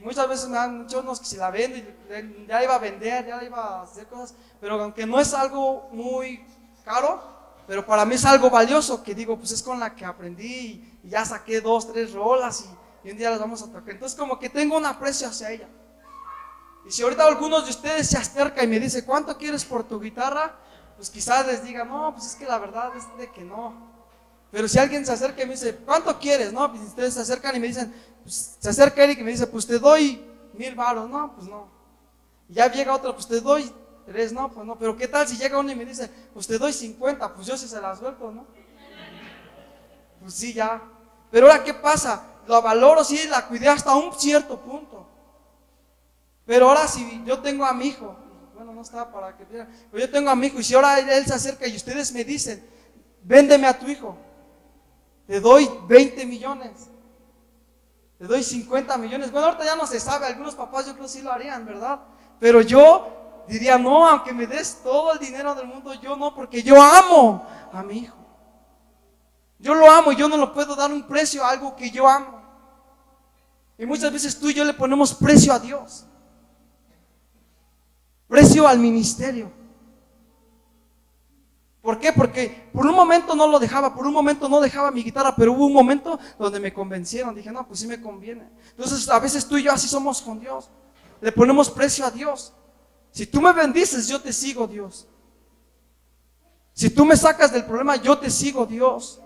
Speaker 1: muchas veces me han dicho unos que si la vendo, y ya iba a vender, ya iba a hacer cosas, pero aunque no es algo muy caro, pero para mí es algo valioso, que digo, pues es con la que aprendí y ya saqué 2, 3 rolas y un día las vamos a tocar. Entonces como que tengo un aprecio hacia ella. Y si ahorita algunos de ustedes se acercan y me dicen, ¿cuánto quieres por tu guitarra? Pues quizás les diga, no, pues es que la verdad es de que no. Pero si alguien se acerca y me dice, ¿cuánto quieres? No, pues ustedes se acercan y me dicen, pues se acerca Eric y me dice, pues te doy 1,000 varos. No, pues no. Y ya llega otro, pues te doy 3, no, pues no. Pero ¿qué tal si llega uno y me dice, pues te doy 50? Pues yo sí se las suelto, ¿no? Pues sí, ya. Pero ahora, ¿qué pasa? La valoro, sí, la cuidé hasta un cierto punto. Pero ahora si yo tengo a mi hijo, bueno, no estaba para que vieran, pero yo tengo a mi hijo, y si ahora él se acerca y ustedes me dicen, véndeme a tu hijo, te doy 20 millones, te doy 50 millones. Bueno, ahorita ya no se sabe, algunos papás yo creo que sí lo harían, ¿verdad? Pero yo diría, no, aunque me des todo el dinero del mundo, yo no, porque yo amo a mi hijo. Yo lo amo y yo no lo puedo dar un precio a algo que yo amo. Y muchas veces tú y yo le ponemos precio a Dios, precio al ministerio. ¿Por qué? Porque por un momento no lo dejaba, por un momento no dejaba mi guitarra, pero hubo un momento donde me convencieron, dije, no, pues sí me conviene. Entonces a veces tú y yo así somos con Dios, le ponemos precio a Dios. Si tú me bendices, yo te sigo, Dios. Si tú me sacas del problema, yo te sigo, Dios.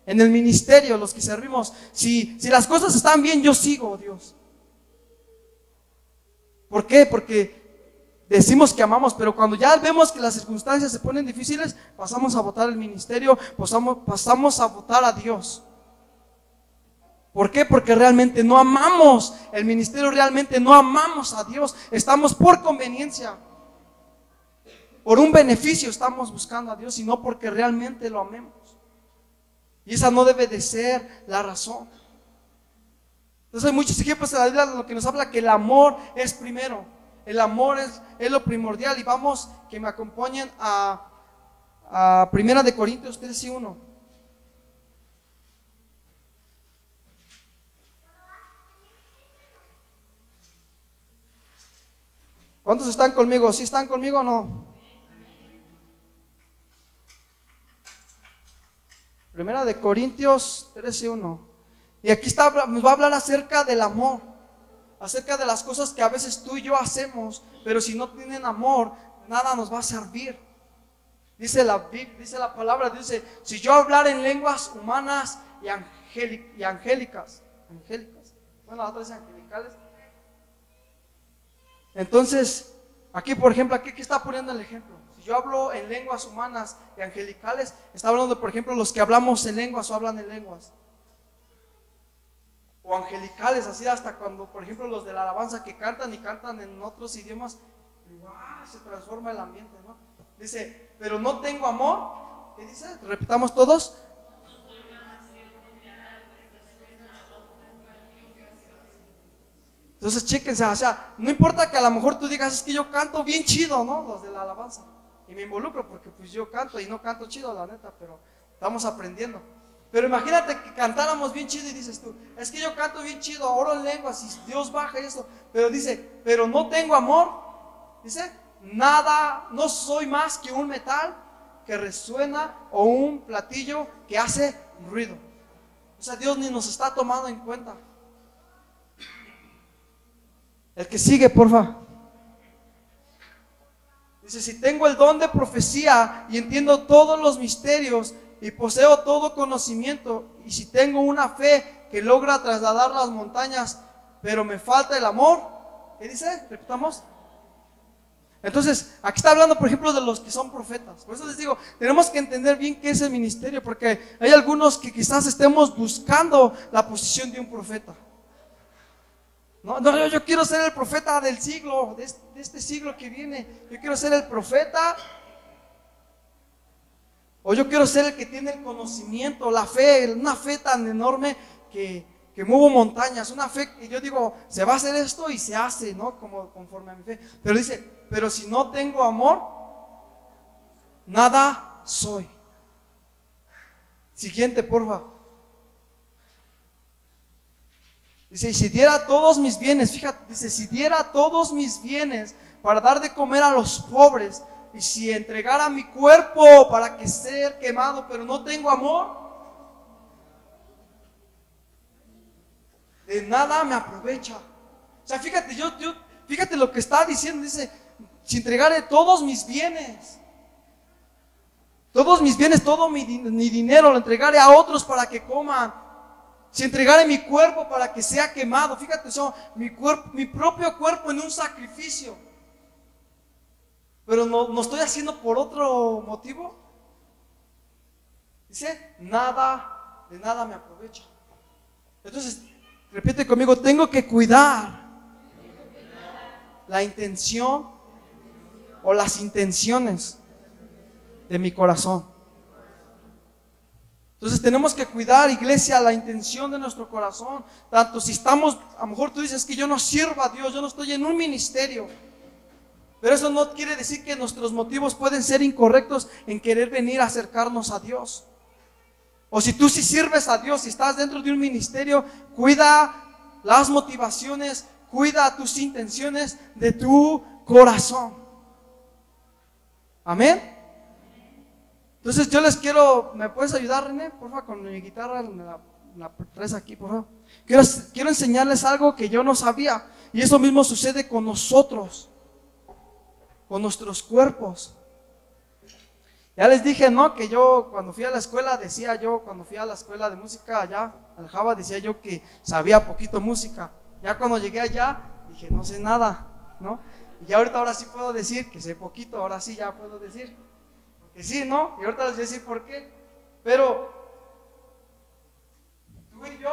Speaker 1: En el ministerio, los que servimos, si las cosas están bien, yo sigo, Dios. ¿Por qué? Porque decimos que amamos, pero cuando ya vemos que las circunstancias se ponen difíciles, pasamos a votar el ministerio, pasamos a votar a Dios. ¿Por qué? Porque realmente no amamos el ministerio, realmente no amamos a Dios. Estamos por conveniencia, por un beneficio estamos buscando a Dios, y no porque realmente lo amemos. Y esa no debe de ser la razón. Entonces hay muchos ejemplos en la Biblia en lo que nos habla que el amor es primero. El amor es lo primordial. Y vamos, que me acompañen a Primera de Corintios 13:1. ¿Cuántos están conmigo? ¿Sí están conmigo o no? Primera de Corintios 13:1. Y aquí nos va a hablar acerca del amor, acerca de las cosas que a veces tú y yo hacemos, pero si no tienen amor, nada nos va a servir. Dice la palabra, dice, si yo hablar en lenguas humanas y angélicas, bueno, la otra es angelicales. Entonces, aquí por ejemplo, aquí está poniendo el ejemplo. Si yo hablo en lenguas humanas y angelicales, está hablando por ejemplo los que hablamos en lenguas o hablan en lenguas. O angelicales, así hasta cuando por ejemplo los de la alabanza que cantan y cantan en otros idiomas, ¡wow! Se transforma el ambiente, ¿no? Dice, pero no tengo amor. ¿Qué dice? Repitamos todos. Entonces, chéquense, o sea, no importa que a lo mejor tú digas, es que yo canto bien chido, ¿no? Los de la alabanza. Y me involucro porque pues yo canto y no canto chido, la neta, pero estamos aprendiendo. Pero imagínate que cantáramos bien chido y dices tú, es que yo canto bien chido, oro en lenguas y Dios baja y eso. Pero dice, pero no tengo amor. Dice, nada, no soy más que un metal que resuena o un platillo que hace ruido. O sea, Dios ni nos está tomando en cuenta. El que sigue, porfa. Dice, si tengo el don de profecía y entiendo todos los misterios y poseo todo conocimiento, y si tengo una fe que logra trasladar las montañas, pero me falta el amor, ¿qué dice? Repitamos. Entonces, aquí está hablando, por ejemplo, de los que son profetas. Por eso les digo, tenemos que entender bien qué es el ministerio, porque hay algunos que quizás estemos buscando la posición de un profeta. No, yo quiero ser el profeta del siglo, de este siglo que viene. Yo quiero ser el profeta, o yo quiero ser el que tiene el conocimiento, la fe, una fe tan enorme que muevo montañas, una fe que yo digo, se va a hacer esto y se hace, ¿no? Como conforme a mi fe. Pero dice, pero si no tengo amor, nada soy. Siguiente, porfa. Dice, y si diera todos mis bienes, fíjate, dice, si diera todos mis bienes para dar de comer a los pobres, y si entregara mi cuerpo para que sea quemado, pero no tengo amor, de nada me aprovecha. O sea, fíjate, fíjate lo que está diciendo, dice, si entregare todos mis bienes, todo mi dinero lo entregaré a otros para que coman. Si entregare mi cuerpo para que sea quemado, fíjate eso, mi propio cuerpo en un sacrificio, pero no estoy haciendo por otro motivo. Dice, de nada me aprovecha. Entonces, repite conmigo, tengo que cuidar la intención o las intenciones de mi corazón. Entonces tenemos que cuidar, iglesia, la intención de nuestro corazón. Tanto si estamos, a lo mejor tú dices que yo no sirvo a Dios, yo no estoy en un ministerio. Pero eso no quiere decir que nuestros motivos pueden ser incorrectos en querer venir a acercarnos a Dios. O si tú sí sirves a Dios, si estás dentro de un ministerio, cuida las motivaciones, cuida tus intenciones de tu corazón. Amén. Entonces yo les quiero, ¿me puedes ayudar, René? Por favor, con mi guitarra, la traes aquí, por favor. Quiero enseñarles algo que yo no sabía. Y eso mismo sucede con nosotros, con nuestros cuerpos. Ya les dije, ¿no? Que yo cuando fui a la escuela, cuando fui a la escuela de música allá, al Java, decía yo que sabía poquito música. Ya cuando llegué allá, dije, no sé nada, ¿no? Y ya ahora sí puedo decir que sé poquito, ahora sí ya puedo decir. Que sí, ¿no? Y ahorita les voy a decir por qué. Pero tú y yo,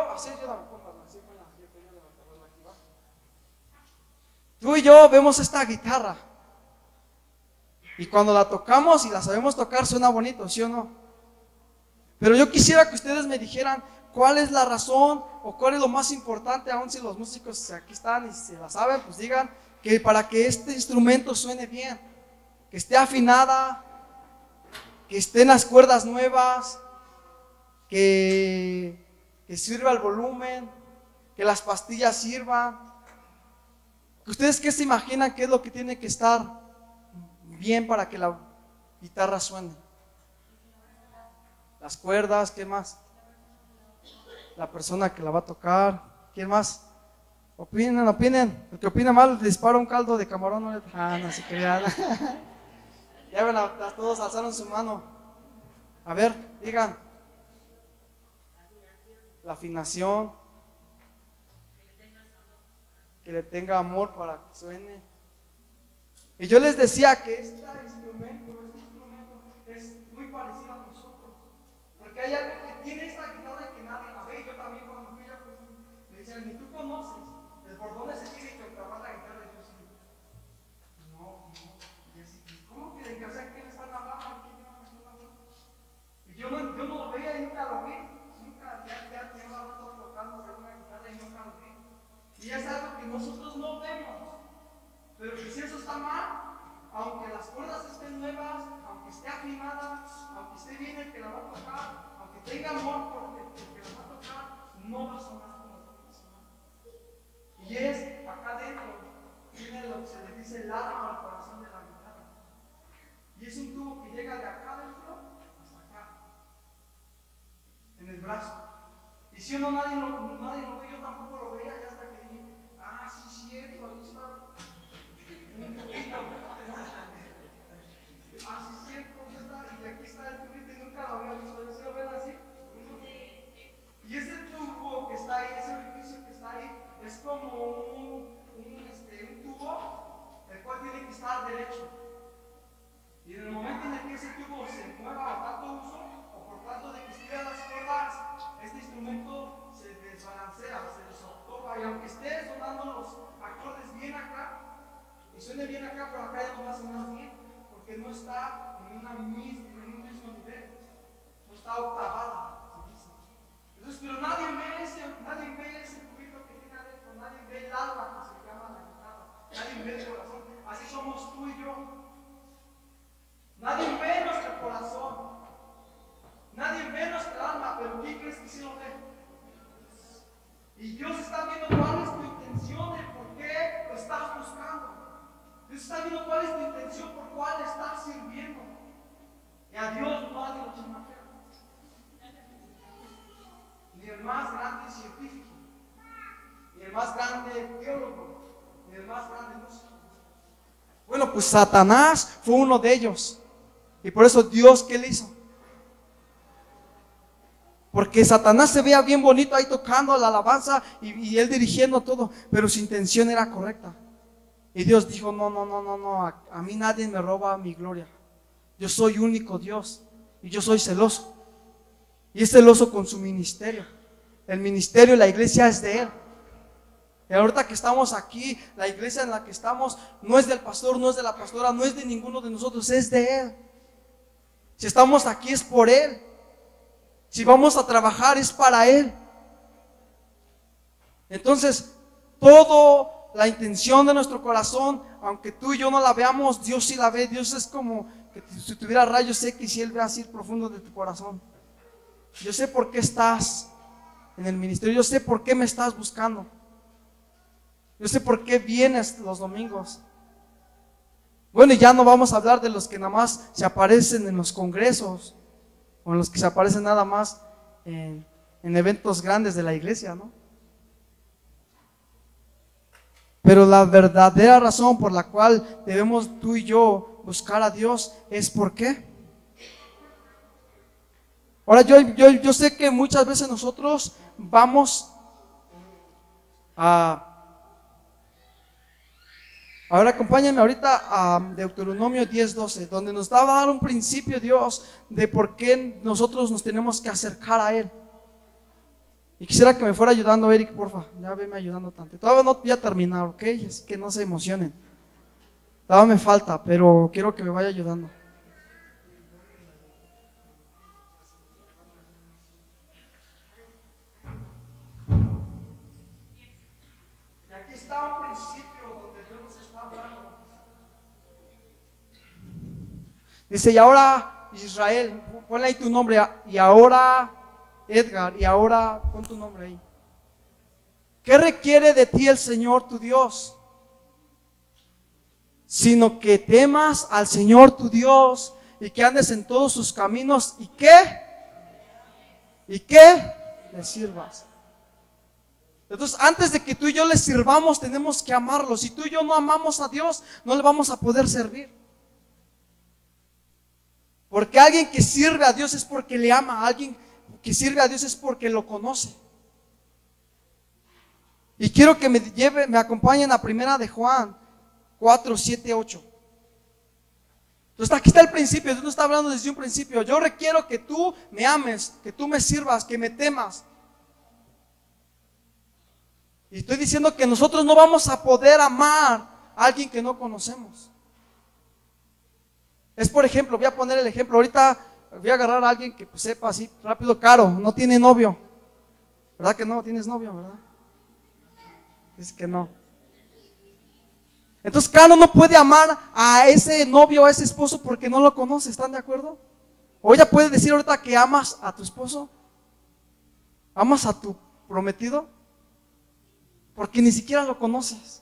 Speaker 1: tú y yo vemos esta guitarra. Y cuando la tocamos y la sabemos tocar, suena bonito, ¿sí o no? Pero yo quisiera que ustedes me dijeran cuál es la razón o cuál es lo más importante, aun si los músicos aquí están y se la saben, pues digan que para que este instrumento suene bien, que esté afinada, que estén las cuerdas nuevas, que sirva el volumen, que las pastillas sirvan. ¿Ustedes qué se imaginan que es lo que tiene que estar bien para que la guitarra suene? Las cuerdas, ¿qué más? la persona que la va a tocar. ¿Quién más? Opinen. El que opina mal le dispara un caldo de camarón. No se crean. Ya ven, todos alzaron su mano. A ver, digan. La afinación. Que le tenga amor para que suene. Y yo les decía que este instrumento es muy parecido a nosotros. Porque hay algo que tiene esta guitarra que nadie la ve. Yo también cuando fui a me decían, ni tú conoces el bordón ese tiene que grabar la guitarra. Y yo sí, no. Y así, ¿cómo que de que, o sea, quién están hablando? ¿Quién no están hablando? Y yo no lo veía y nunca lo vi. Nunca, ya llevaba todo tocando una guitarra y nunca lo vi. Y es algo que nosotros no vemos. Pero que si eso está mal, aunque las cuerdas estén nuevas, aunque esté afinada, aunque esté bien el que la va a tocar, aunque tenga amor por el que la va a tocar, no va a sonar como lo que sonar. Y es acá adentro, tiene lo que se le dice el alma al corazón de la guitarra. Y es un tubo que llega de acá adentro hasta acá, en el brazo. Y si uno nadie lo ve, yo tampoco lo veía, ya hasta que dije, sí, cierto, ahí está. Un poquito. Sí, cierto, ya está. Y aquí está el tubito y nunca lo había visto. ¿Sí lo ven así? Y ese tubo que está ahí, ese orificio que está ahí, es como un tubo, el cual tiene que estar derecho. Y en el momento en el que ese tubo se mueva a tanto uso, o por tanto de que estire las cuerdas, este instrumento se desbalancea, se desotoba, y aunque esté sonando los acordes bien acá, y suene bien acá, pero acá ya no va a sonar bien, porque no está en un mismo nivel, no está octavada. Entonces, pero nadie ve ese cubito que tiene adentro, nadie ve el alma que se llama la guitarra, nadie ve el corazón. Así somos tú y yo. Nadie ve nuestro corazón, nadie ve nuestra alma, pero ¿quién crees que sí lo ve? Y Dios está viendo cuál es tu intención, de por qué lo estás buscando. Dios está viendo cuál es tu intención, por cuál estás sirviendo. Y a Dios no hay lo chamaquea. Ni el más grande científico, ni el más grande teólogo, ni el más grande músico. Bueno, pues Satanás fue uno de ellos. Y por eso Dios, ¿qué le hizo? Porque Satanás se veía bien bonito ahí tocando la alabanza y él dirigiendo todo, pero su intención era correcta. Y Dios dijo, no, a mí nadie me roba mi gloria. Yo soy único Dios y yo soy celoso. Y es celoso con su ministerio. El ministerio, la iglesia es de Él. Y ahorita que estamos aquí, la iglesia en la que estamos no es del pastor, no es de la pastora, no es de ninguno de nosotros, es de Él. Si estamos aquí es por Él. Si vamos a trabajar es para Él. Entonces, toda la intención de nuestro corazón, aunque tú y yo no la veamos, Dios sí la ve. Dios es como que si tuviera rayos X y Él ve así profundo de tu corazón. Yo sé por qué estás en el ministerio, yo sé por qué me estás buscando. Yo sé por qué vienes los domingos. Bueno, y ya no vamos a hablar de los que nada más se aparecen en los congresos, o en los que se aparecen nada más en eventos grandes de la iglesia, ¿no? Pero la verdadera razón por la cual debemos tú y yo buscar a Dios es ¿por qué? Ahora yo sé que muchas veces nosotros vamos a... Ahora acompáñenme ahorita a Deuteronomio 10:12, donde nos va a dar un principio Dios de por qué nosotros nos tenemos que acercar a Él. Y quisiera que me fuera ayudando Eric, porfa, ya veme ayudando tanto. Todavía no voy a terminar, ¿ok? Es que no se emocionen. Todavía me falta, pero quiero que me vaya ayudando. Y aquí está un principio donde Dios nos está hablando. Dice, y ahora Israel, ponle ahí tu nombre, y ahora Edgar, y ahora pon tu nombre ahí. ¿Qué requiere de ti el Señor tu Dios? Sino que temas al Señor tu Dios y que andes en todos sus caminos y que le sirvas. Entonces, antes de que tú y yo le sirvamos, tenemos que amarlo. Si tú y yo no amamos a Dios, no le vamos a poder servir. Porque alguien que sirve a Dios es porque le ama. Alguien que sirve a Dios es porque lo conoce. Y quiero que me acompañen a primera de Juan 4, 7, 8. Entonces aquí está el principio. Dios no está hablando desde un principio. Yo requiero que tú me ames, que tú me sirvas, que me temas. Y estoy diciendo que nosotros no vamos a poder amar a alguien que no conocemos. Es, por ejemplo, voy a poner el ejemplo. Ahorita voy a agarrar a alguien que pues, sepa así rápido. Caro, no tiene novio. ¿Verdad que no? ¿Tienes novio, verdad? Es que no. Entonces Caro no puede amar a ese novio o a ese esposo porque no lo conoce. ¿Están de acuerdo? O ella puede decir ahorita que amas a tu esposo. ¿Amas a tu prometido? Porque ni siquiera lo conoces.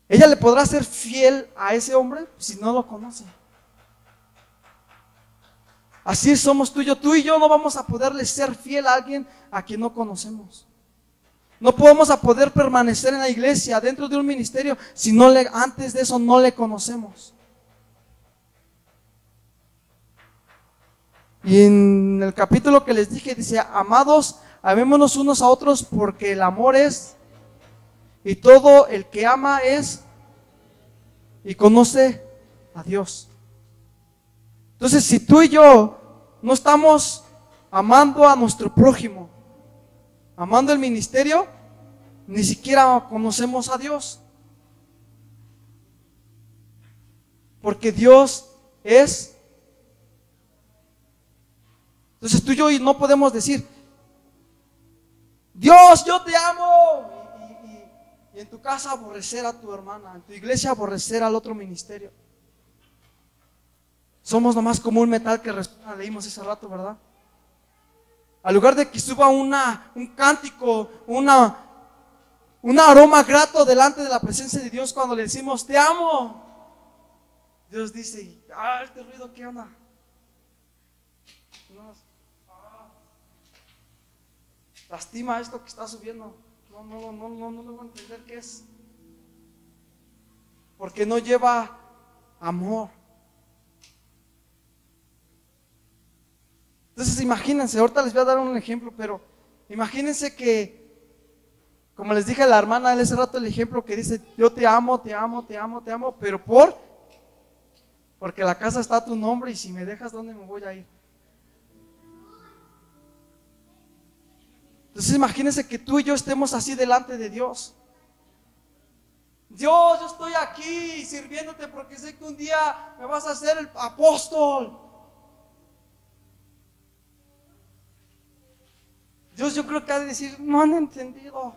Speaker 1: ¿Ella le podrá ser fiel a ese hombre si no lo conoce? Así somos tú y yo. Tú y yo no vamos a poderle ser fiel a alguien a quien no conocemos. No podemos a poder permanecer en la iglesia, dentro de un ministerio, si antes de eso no le conocemos. Y en el capítulo que les dije, dice: amados, amémonos unos a otros porque el amor es, y todo el que ama es, y conoce a Dios. Entonces, si tú y yo no estamos amando a nuestro prójimo, amando el ministerio, ni siquiera conocemos a Dios. Porque Dios es. Entonces tú y yo no podemos decir: Dios, yo te amo. Y en tu casa aborrecer a tu hermana, en tu iglesia aborrecer al otro ministerio. Somos nomás como un metal que resuena, leímos ese rato, ¿verdad? Al lugar de que suba un cántico, un aroma grato delante de la presencia de Dios cuando le decimos: te amo. Dios dice: este ruido, ¿qué onda? Lastima esto que está subiendo. No voy a entender qué es. Porque no lleva amor. Entonces imagínense, ahorita les voy a dar un ejemplo, pero imagínense que, como les dije a la hermana hace rato, el ejemplo que dice: yo te amo, te amo, te amo, te amo, pero porque la casa está a tu nombre y si me dejas, ¿dónde me voy a ir? Entonces imagínense que tú y yo estemos así delante de Dios. Dios, yo estoy aquí sirviéndote porque sé que un día me vas a hacer el apóstol. Dios, yo creo que ha de decir: no han entendido.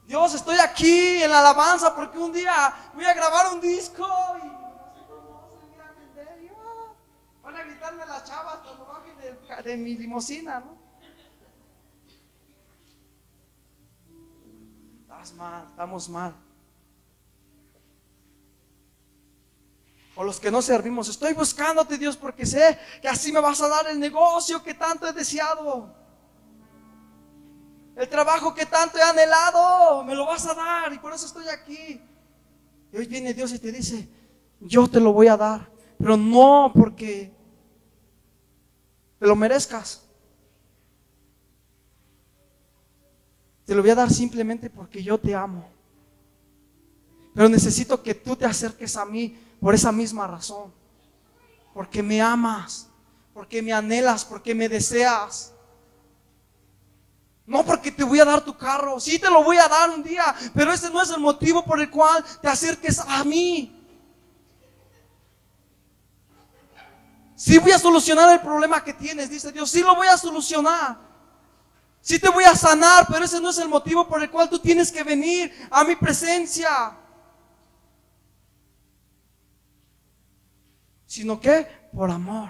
Speaker 1: Dios, estoy aquí en la alabanza porque un día voy a grabar un disco y no sé cómo se voy a entender. Van a gritarme las chavas cuando bajen de mi limusina, ¿no? Estás mal, estamos mal. O los que no servimos: estoy buscándote, Dios, porque sé que así me vas a dar el negocio que tanto he deseado, el trabajo que tanto he anhelado, me lo vas a dar y por eso estoy aquí. Y hoy viene Dios y te dice: yo te lo voy a dar, pero no porque te lo merezcas. Te lo voy a dar simplemente porque yo te amo. Pero necesito que tú te acerques a mí por esa misma razón. Porque me amas, porque me anhelas, porque me deseas. No porque te voy a dar tu carro. Sí, te lo voy a dar un día, pero ese no es el motivo por el cual te acerques a mí. Sí voy a solucionar el problema que tienes, dice Dios. Sí lo voy a solucionar. Sí te voy a sanar, pero ese no es el motivo por el cual tú tienes que venir a mi presencia. Sino que por amor.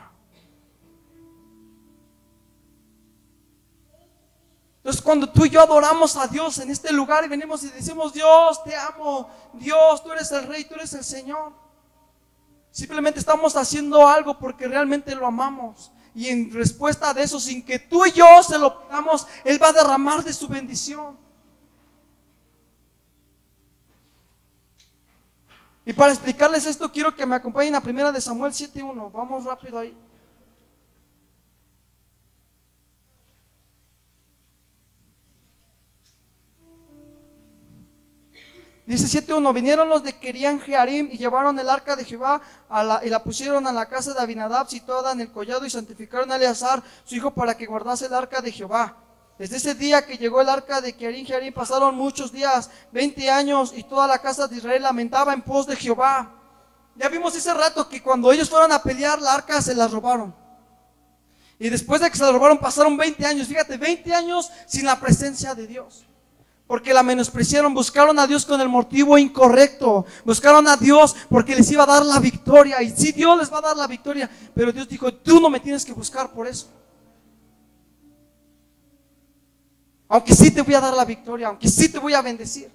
Speaker 1: Entonces cuando tú y yo adoramos a Dios en este lugar y venimos y decimos: Dios, te amo, Dios, tú eres el Rey, tú eres el Señor, simplemente estamos haciendo algo porque realmente lo amamos. Y en respuesta de eso, sin que tú y yo se lo pidamos, Él va a derramar de su bendición. Y para explicarles esto, quiero que me acompañen a 1 Samuel 7:1. Vamos rápido ahí. Dice 7:1, vinieron los de Kiriat Jearim y llevaron el arca de Jehová y la pusieron a la casa de Abinadab situada en el collado y santificaron a Eleazar, su hijo, para que guardase el arca de Jehová. Desde ese día que llegó el arca de Kiriat Jearim pasaron muchos días, 20 años, y toda la casa de Israel lamentaba en pos de Jehová. Ya vimos ese rato que cuando ellos fueron a pelear, la arca se la robaron. Y después de que se la robaron pasaron 20 años, fíjate, 20 años sin la presencia de Dios. Porque la menospreciaron, buscaron a Dios con el motivo incorrecto. Buscaron a Dios porque les iba a dar la victoria. Y sí, Dios les va a dar la victoria, pero Dios dijo, tú no me tienes que buscar por eso. Aunque sí te voy a dar la victoria, aunque sí te voy a bendecir.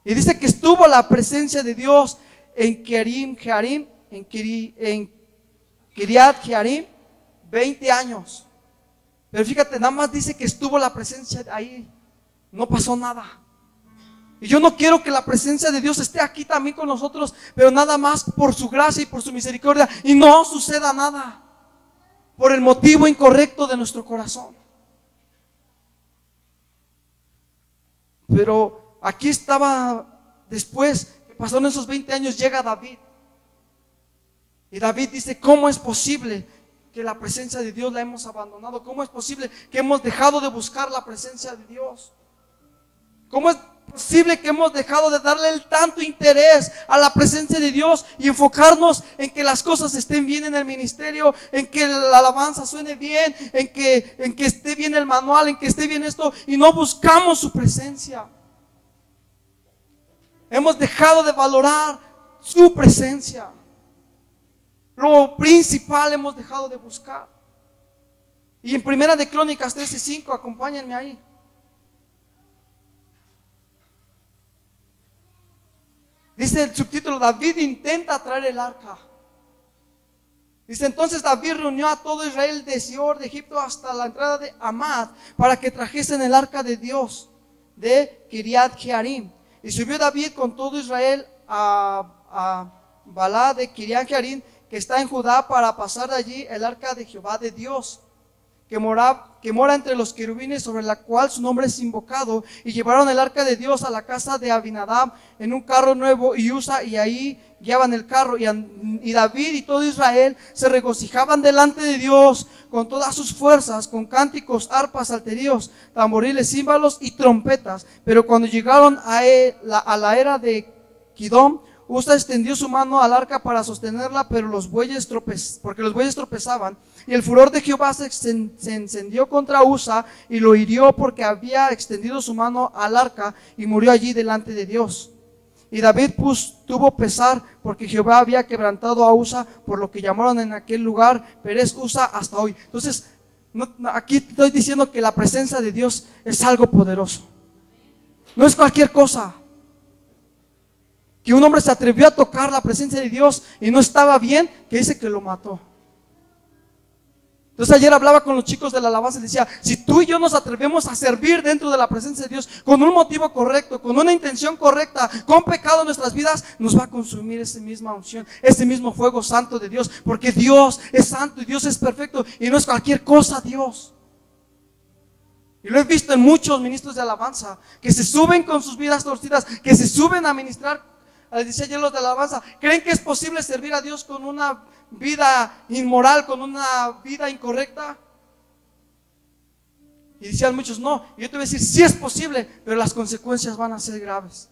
Speaker 1: Y dice que estuvo la presencia de Dios en Kiriat Jearim 20 años. Pero fíjate, nada más dice que estuvo la presencia ahí. No pasó nada. Y yo no quiero que la presencia de Dios esté aquí también con nosotros, pero nada más por su gracia y por su misericordia, y no suceda nada por el motivo incorrecto de nuestro corazón. Pero aquí estaba, después que pasaron esos 20 años, llega David. Y David dice, ¿cómo es posible que la presencia de Dios la hemos abandonado? ¿Cómo es posible que hemos dejado de buscar la presencia de Dios? ¿Cómo es posible que hemos dejado de darle el tanto interés a la presencia de Dios y enfocarnos en que las cosas estén bien en el ministerio, en que la alabanza suene bien, en que esté bien el manual, en que esté bien esto, y no buscamos su presencia? Hemos dejado de valorar su presencia. Lo principal hemos dejado de buscar. Y en 1 de Crónicas 13:5, acompáñenme ahí. Dice el subtítulo, David intenta traer el arca. Dice, entonces David reunió a todo Israel de Sior de Egipto hasta la entrada de Amad para que trajesen el arca de Dios de Kiriat Jearim. Y subió David con todo Israel a Balá de Kiriat Jearim, que está en Judá, para pasar de allí el arca de Jehová de Dios, que mora entre los querubines, sobre la cual su nombre es invocado. Y llevaron el arca de Dios a la casa de Abinadab en un carro nuevo, y Usa, y ahí guiaban el carro. Y David y todo Israel se regocijaban delante de Dios con todas sus fuerzas, con cánticos, arpas, salterios, tamboriles, címbalos y trompetas. Pero cuando llegaron a la era de Kidón, Usa extendió su mano al arca para sostenerla, pero los bueyes tropezaban. Y el furor de Jehová se encendió contra Usa y lo hirió porque había extendido su mano al arca, y murió allí delante de Dios. Y David tuvo pesar porque Jehová había quebrantado a Usa, por lo que llamaron en aquel lugar Perez Usa hasta hoy. Entonces, aquí estoy diciendo que la presencia de Dios es algo poderoso. No es cualquier cosa. Que un hombre se atrevió a tocar la presencia de Dios y no estaba bien, que dice que lo mató. Entonces ayer hablaba con los chicos de la alabanza y decía, si tú y yo nos atrevemos a servir dentro de la presencia de Dios con un motivo correcto, con una intención correcta, con pecado en nuestras vidas, nos va a consumir esa misma unción, ese mismo fuego santo de Dios, porque Dios es santo y Dios es perfecto y no es cualquier cosa Dios. Y lo he visto en muchos ministros de alabanza que se suben con sus vidas torcidas, que se suben a ministrar. Dice ayer los de la alabanza, ¿creen que es posible servir a Dios con una vida inmoral, con una vida incorrecta? Y decían muchos, no. Y yo te voy a decir, sí es posible, pero las consecuencias van a ser graves.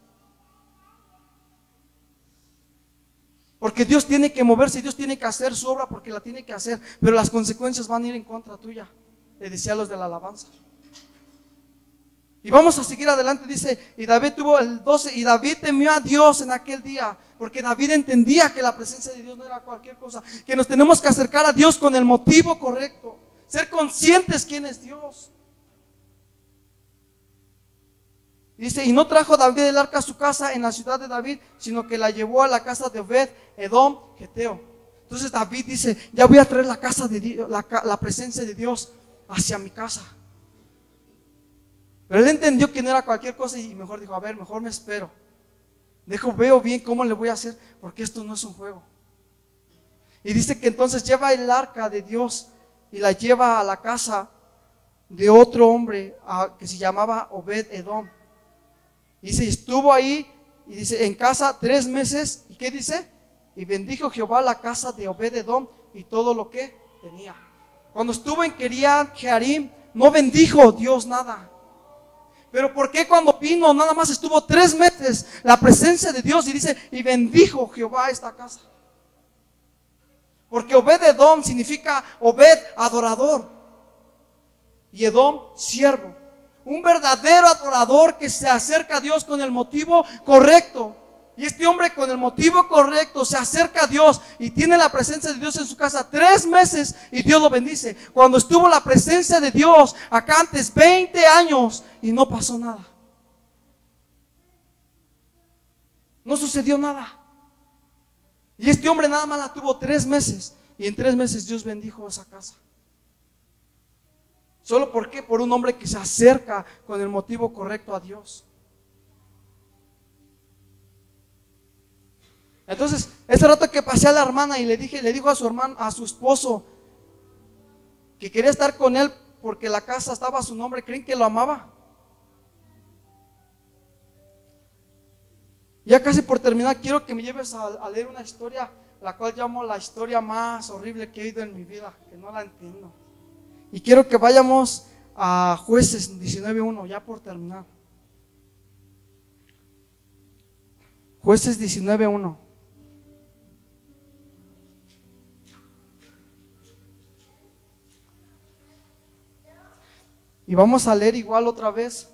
Speaker 1: Porque Dios tiene que moverse, Dios tiene que hacer su obra porque la tiene que hacer, pero las consecuencias van a ir en contra tuya. Le decía a los de la alabanza. Y vamos a seguir adelante, dice, y David tuvo el 12, y David temió a Dios en aquel día, porque David entendía que la presencia de Dios no era cualquier cosa, que nos tenemos que acercar a Dios con el motivo correcto, ser conscientes quién es Dios. Dice, y no trajo David el arca a su casa en la ciudad de David, sino que la llevó a la casa de Obed Edom, Geteo. Entonces David dice, ya voy a traer la casa de Dios, la presencia de Dios hacia mi casa. Pero él entendió que no era cualquier cosa y mejor dijo, a ver, mejor me espero. Veo bien cómo le voy a hacer, porque esto no es un juego. Y dice que entonces lleva el arca de Dios y la lleva a la casa de otro hombre que se llamaba Obed Edom. Y dice, estuvo ahí, y dice, en casa 3 meses, ¿y qué dice? Y bendijo Jehová la casa de Obed Edom y todo lo que tenía. Cuando estuvo en Kiriat Jearim, no bendijo Dios nada. Pero ¿por qué cuando vino, nada más estuvo 3 meses, la presencia de Dios, y dice, y bendijo Jehová esta casa? Porque Obed Edom significa Obed, adorador, y Edom, siervo. Un verdadero adorador que se acerca a Dios con el motivo correcto. Y este hombre con el motivo correcto se acerca a Dios y tiene la presencia de Dios en su casa 3 meses y Dios lo bendice. Cuando estuvo la presencia de Dios acá antes 20 años y no pasó nada. No sucedió nada. Y este hombre nada más la tuvo 3 meses y en 3 meses Dios bendijo esa casa. ¿Solo por qué? Por un hombre que se acerca con el motivo correcto a Dios. Entonces, ese rato que pasé a la hermana y le dijo a su hermano, a su esposo, que quería estar con él porque la casa estaba a su nombre. ¿Creen que lo amaba? Ya casi por terminar, quiero que me lleves a leer una historia, la cual llamo la historia más horrible que he oído en mi vida, que no la entiendo. Y quiero que vayamos a Jueces 19:1, ya por terminar. Jueces 19:1. Y vamos a leer igual otra vez.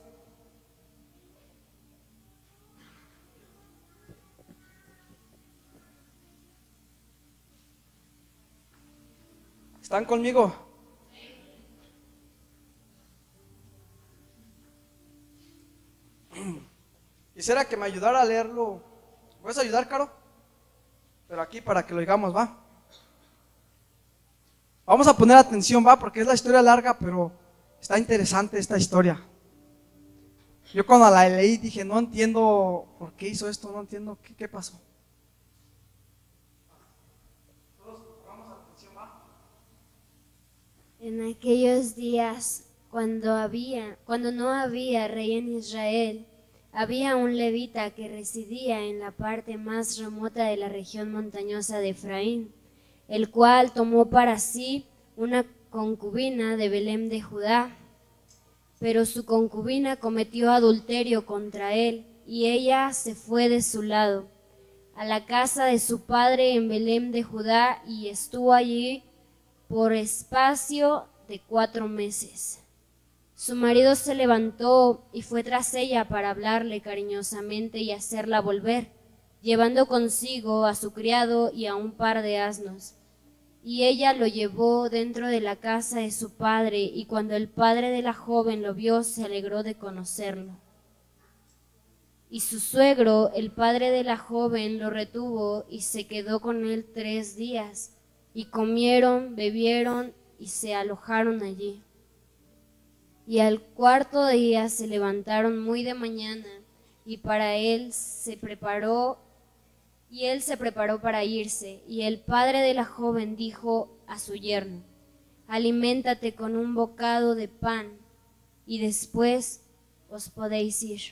Speaker 1: ¿Están conmigo? Quisiera que me ayudara a leerlo. ¿Puedes ayudar, Caro? Pero aquí para que lo digamos, ¿va? Vamos a poner atención, ¿va? Porque es la historia larga, pero está interesante esta historia. Yo cuando la leí dije, no entiendo por qué hizo esto, no entiendo qué pasó. Todos pongamos atención, ¿va?
Speaker 2: En aquellos días, cuando no había rey en Israel, había un levita que residía en la parte más remota de la región montañosa de Efraín, el cual tomó para sí una concubina de Belem de Judá. Pero su concubina cometió adulterio contra él, y ella se fue de su lado a la casa de su padre en Belem de Judá, y estuvo allí por espacio de 4 meses. Su marido se levantó y fue tras ella para hablarle cariñosamente y hacerla volver, llevando consigo a su criado y a un par de asnos. Y ella lo llevó dentro de la casa de su padre, y cuando el padre de la joven lo vio, se alegró de conocerlo. Y su suegro, el padre de la joven, lo retuvo y se quedó con él 3 días, y comieron, bebieron y se alojaron allí. Y al 4.º día se levantaron muy de mañana, y él se preparó para irse. Y el padre de la joven dijo a su yerno: aliméntate con un bocado de pan, y después os podéis ir.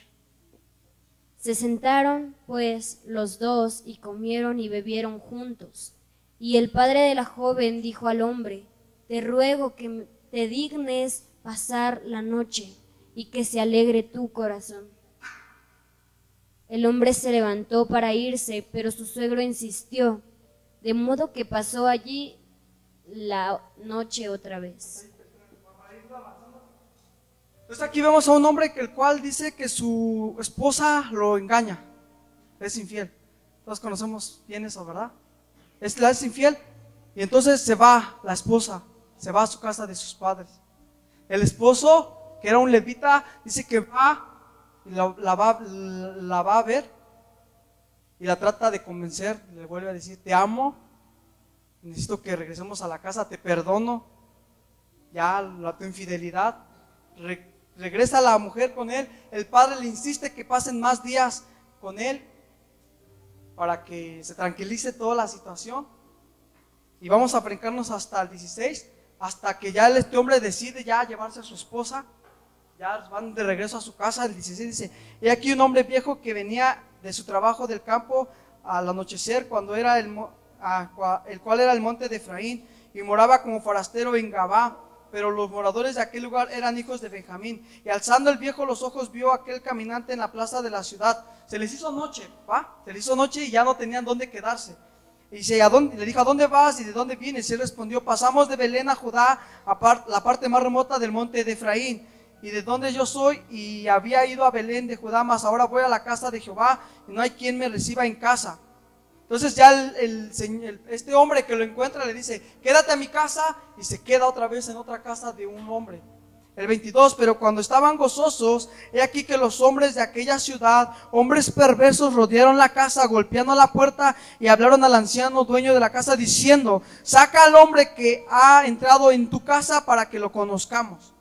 Speaker 2: Se sentaron pues los dos y comieron y bebieron juntos. Y el padre de la joven dijo al hombre: te ruego que te dignes pasar la noche y que se alegre tu corazón. El hombre se levantó para irse, pero su suegro insistió, de modo que pasó allí la noche otra vez.
Speaker 1: Entonces aquí vemos a un hombre el cual dice que su esposa lo engaña, es infiel. Todos conocemos bien eso, ¿verdad? Es infiel, y entonces se va la esposa, se va a su casa de sus padres. El esposo, que era un levita, dice que va y la va a ver y la trata de convencer, le vuelve a decir: te amo, necesito que regresemos a la casa, te perdono ya tu infidelidad. Regresa la mujer con él, el padre le insiste que pasen más días con él para que se tranquilice toda la situación. Y vamos a brincarnos hasta el 16, hasta que ya este hombre decide ya llevarse a su esposa. Ya van de regreso a su casa. El 16 dice: he aquí un hombre viejo que venía de su trabajo del campo al anochecer, cuando era el cual era el monte de Efraín, y moraba como forastero en Gabá. Pero los moradores de aquel lugar eran hijos de Benjamín. Y alzando el viejo los ojos, vio a aquel caminante en la plaza de la ciudad. Se les hizo noche, se les hizo noche y ya no tenían dónde quedarse. Y dice, le dijo: ¿a dónde vas y de dónde vienes? Y él respondió: pasamos de Belén a Judá, a la parte más remota del monte de Efraín, y de donde yo soy, y había ido a Belén de Judá, mas ahora voy a la casa de Jehová, y no hay quien me reciba en casa. Entonces ya este hombre que lo encuentra le dice: quédate a mi casa, y se queda otra vez en otra casa de un hombre. El 22, pero cuando estaban gozosos, he aquí que los hombres de aquella ciudad, hombres perversos, rodearon la casa, golpeando la puerta, y hablaron al anciano dueño de la casa, diciendo: saca al hombre que ha entrado en tu casa para que lo conozcamos.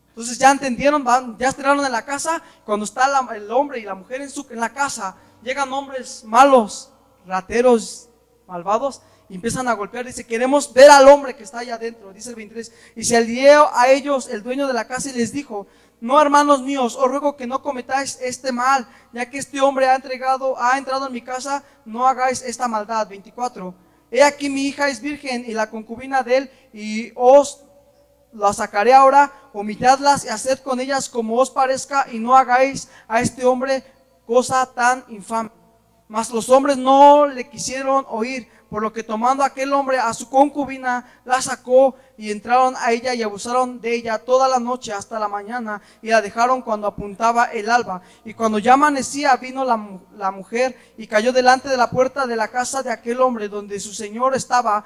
Speaker 1: Entonces ya entendieron, ya entraron en la casa. Cuando está el hombre y la mujer en la casa, llegan hombres malos, rateros, malvados, y empiezan a golpear. Dice: queremos ver al hombre que está allá adentro. Dice el 23, y se alió a ellos el dueño de la casa y les dijo: no, hermanos míos, os ruego que no cometáis este mal, ya que este hombre ha entrado en mi casa, no hagáis esta maldad. 24, he aquí mi hija es virgen y la concubina de él, y os la sacaré ahora, omitadlas y haced con ellas como os parezca, y no hagáis a este hombre cosa tan infame. Mas los hombres no le quisieron oír, por lo que tomando aquel hombre a su concubina, la sacó, y entraron a ella y abusaron de ella toda la noche hasta la mañana, y la dejaron cuando apuntaba el alba. Y cuando ya amanecía, vino la mujer y cayó delante de la puerta de la casa de aquel hombre donde su señor estaba,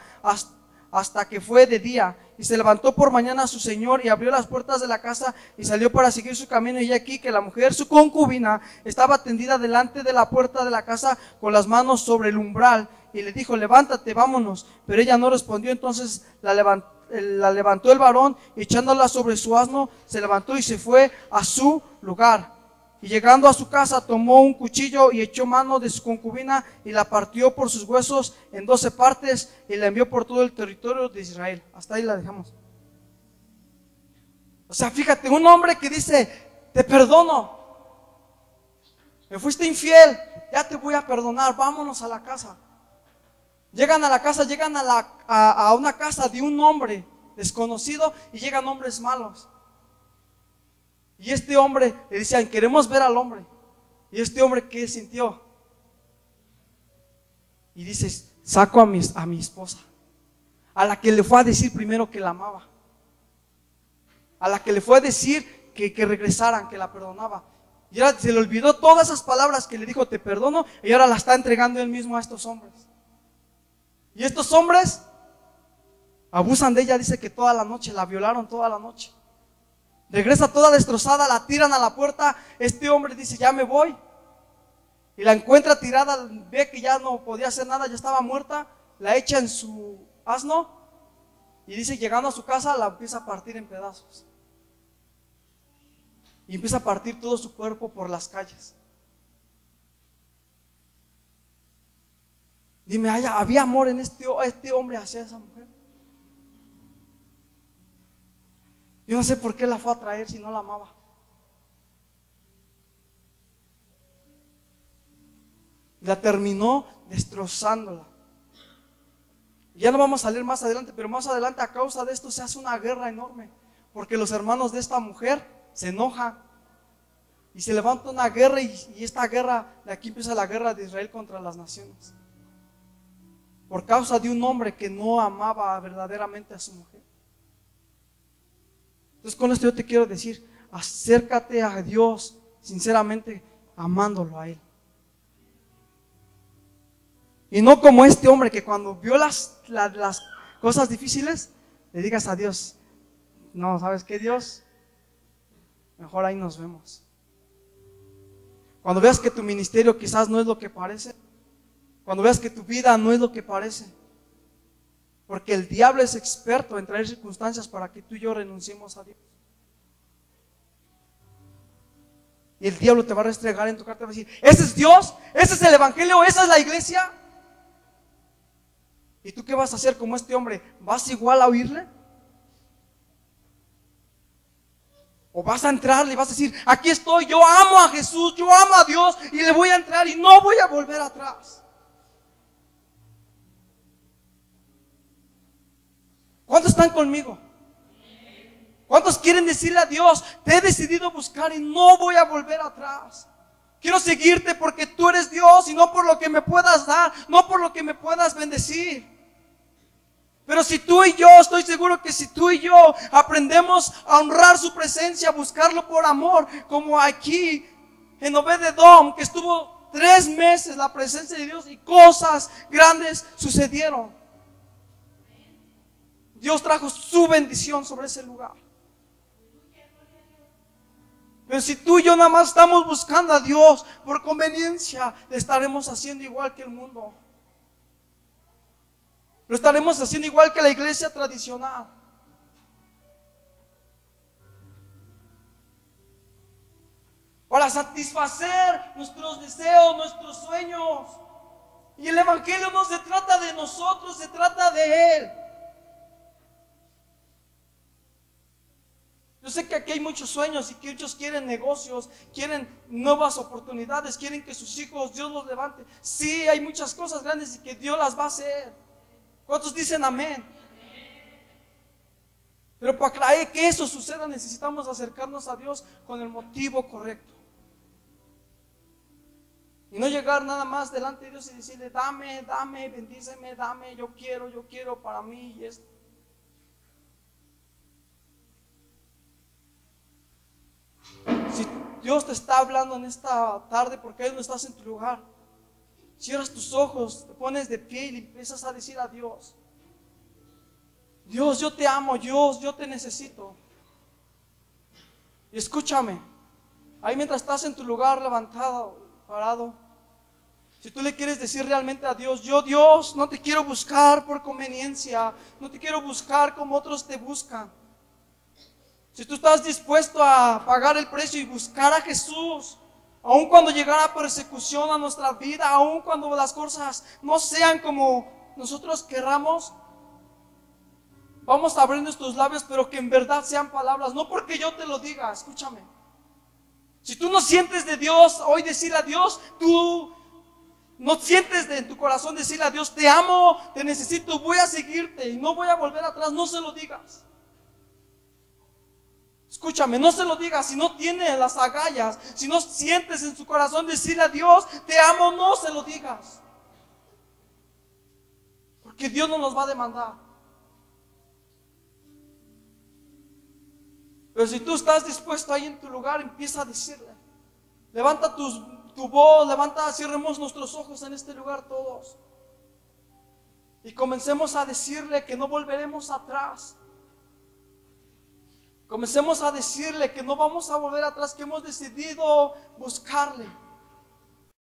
Speaker 1: hasta que fue de día. Y se levantó por mañana su señor y abrió las puertas de la casa y salió para seguir su camino. Y aquí que la mujer, su concubina, estaba tendida delante de la puerta de la casa con las manos sobre el umbral, y le dijo: levántate, vámonos. Pero ella no respondió. Entonces la levantó el varón, y echándola sobre su asno, se levantó y se fue a su lugar. Y llegando a su casa, tomó un cuchillo y echó mano de su concubina y la partió por sus huesos en 12 partes y la envió por todo el territorio de Israel. Hasta ahí la dejamos. O sea, fíjate, un hombre que dice: te perdono, me fuiste infiel, ya te voy a perdonar, vámonos a la casa. Llegan a la casa, llegan a una casa de un hombre desconocido, y llegan hombres malos. Y este hombre le decían: queremos ver al hombre. Y este hombre, ¿qué sintió? Y dice: saco a mi esposa, a la que le fue a decir primero que la amaba, a la que le fue a decir que regresaran, que la perdonaba. Y ahora se le olvidó todas esas palabras que le dijo: te perdono, y ahora la está entregando él mismo a estos hombres. Y estos hombres abusan de ella. Dice que toda la noche, la violaron toda la noche. Regresa toda destrozada, la tiran a la puerta. Este hombre dice: ya me voy. Y la encuentra tirada, ve que ya no podía hacer nada, ya estaba muerta. La echa en su asno, y dice, llegando a su casa, la empieza a partir en pedazos. Y empieza a partir todo su cuerpo por las calles. Dime, ¿había amor en este hombre hacia esa mujer? Yo no sé por qué la fue a traer si no la amaba. La terminó destrozándola. Ya no vamos a leer más adelante, pero más adelante, a causa de esto, se hace una guerra enorme, porque los hermanos de esta mujer se enojan y se levanta una guerra, y esta guerra, de aquí empieza la guerra de Israel contra las naciones, por causa de un hombre que no amaba verdaderamente a su mujer. Entonces, con esto yo te quiero decir: acércate a Dios sinceramente, amándolo a Él. Y no como este hombre que cuando vio las cosas difíciles, le digas a Dios: no, ¿sabes qué, Dios? Mejor ahí nos vemos. Cuando veas que tu ministerio quizás no es lo que parece, cuando veas que tu vida no es lo que parece, Porque el diablo es experto en traer circunstancias para que tú y yo renunciemos a Dios. Y el diablo te va a restregar en tu cara, te va a decir, ¿ese es Dios? ¿Ese es el evangelio? ¿Esa es la iglesia? ¿Y tú qué vas a hacer como este hombre? ¿Vas igual a oírle? ¿O vas a entrarle y vas a decir, aquí estoy, yo amo a Jesús, yo amo a Dios y le voy a entrar y no voy a volver atrás? ¿Cuántos están conmigo? ¿Cuántos quieren decirle a Dios, te he decidido buscar y no voy a volver atrás? Quiero seguirte porque tú eres Dios y no por lo que me puedas dar, no por lo que me puedas bendecir. Pero si tú y yo, estoy seguro que si tú y yo aprendemos a honrar su presencia, a buscarlo por amor, como aquí en Obed-Edom, que estuvo 3 meses la presencia de Dios y cosas grandes sucedieron. Dios trajo su bendición sobre ese lugar. Pero si tú y yo nada más estamos buscando a Dios por conveniencia, le estaremos haciendo igual que el mundo. Lo estaremos haciendo igual que la iglesia tradicional. Para satisfacer nuestros deseos, nuestros sueños. Y el evangelio no se trata de nosotros, se trata de Él. Yo sé que aquí hay muchos sueños y que muchos quieren negocios, quieren nuevas oportunidades, quieren que sus hijos Dios los levante. Sí, hay muchas cosas grandes y que Dios las va a hacer. ¿Cuántos dicen amén? Pero para que eso suceda necesitamos acercarnos a Dios con el motivo correcto. Y no llegar nada más delante de Dios y decirle, dame, bendíceme, dame, yo quiero para mí y esto. Si Dios te está hablando en esta tarde porque ahí no estás en tu lugar, cierras tus ojos, te pones de pie y empiezas a decir a Dios, Dios, yo te amo, Dios, yo te necesito. Y escúchame, ahí mientras estás en tu lugar levantado, parado, si tú le quieres decir realmente a Dios, yo Dios no te quiero buscar por conveniencia, no te quiero buscar como otros te buscan. Si tú estás dispuesto a pagar el precio y buscar a Jesús, aun cuando llegara persecución a nuestra vida, aun cuando las cosas no sean como nosotros querramos, vamos a abrir nuestros labios, pero que en verdad sean palabras, no porque yo te lo diga, escúchame. Si tú no sientes de Dios, hoy decirle a Dios, tú no sientes en tu corazón decirle a Dios, te amo, te necesito, voy a seguirte y no voy a volver atrás, no se lo digas. Escúchame, no se lo digas si no tienes las agallas, si no sientes en su corazón decirle a Dios, te amo, no se lo digas. Porque Dios no nos va a demandar. Pero si tú estás dispuesto ahí en tu lugar, empieza a decirle. Levanta tu voz, cerremos nuestros ojos en este lugar todos. Y comencemos a decirle que no volveremos atrás. Comencemos a decirle que no vamos a volver atrás, que hemos decidido buscarle.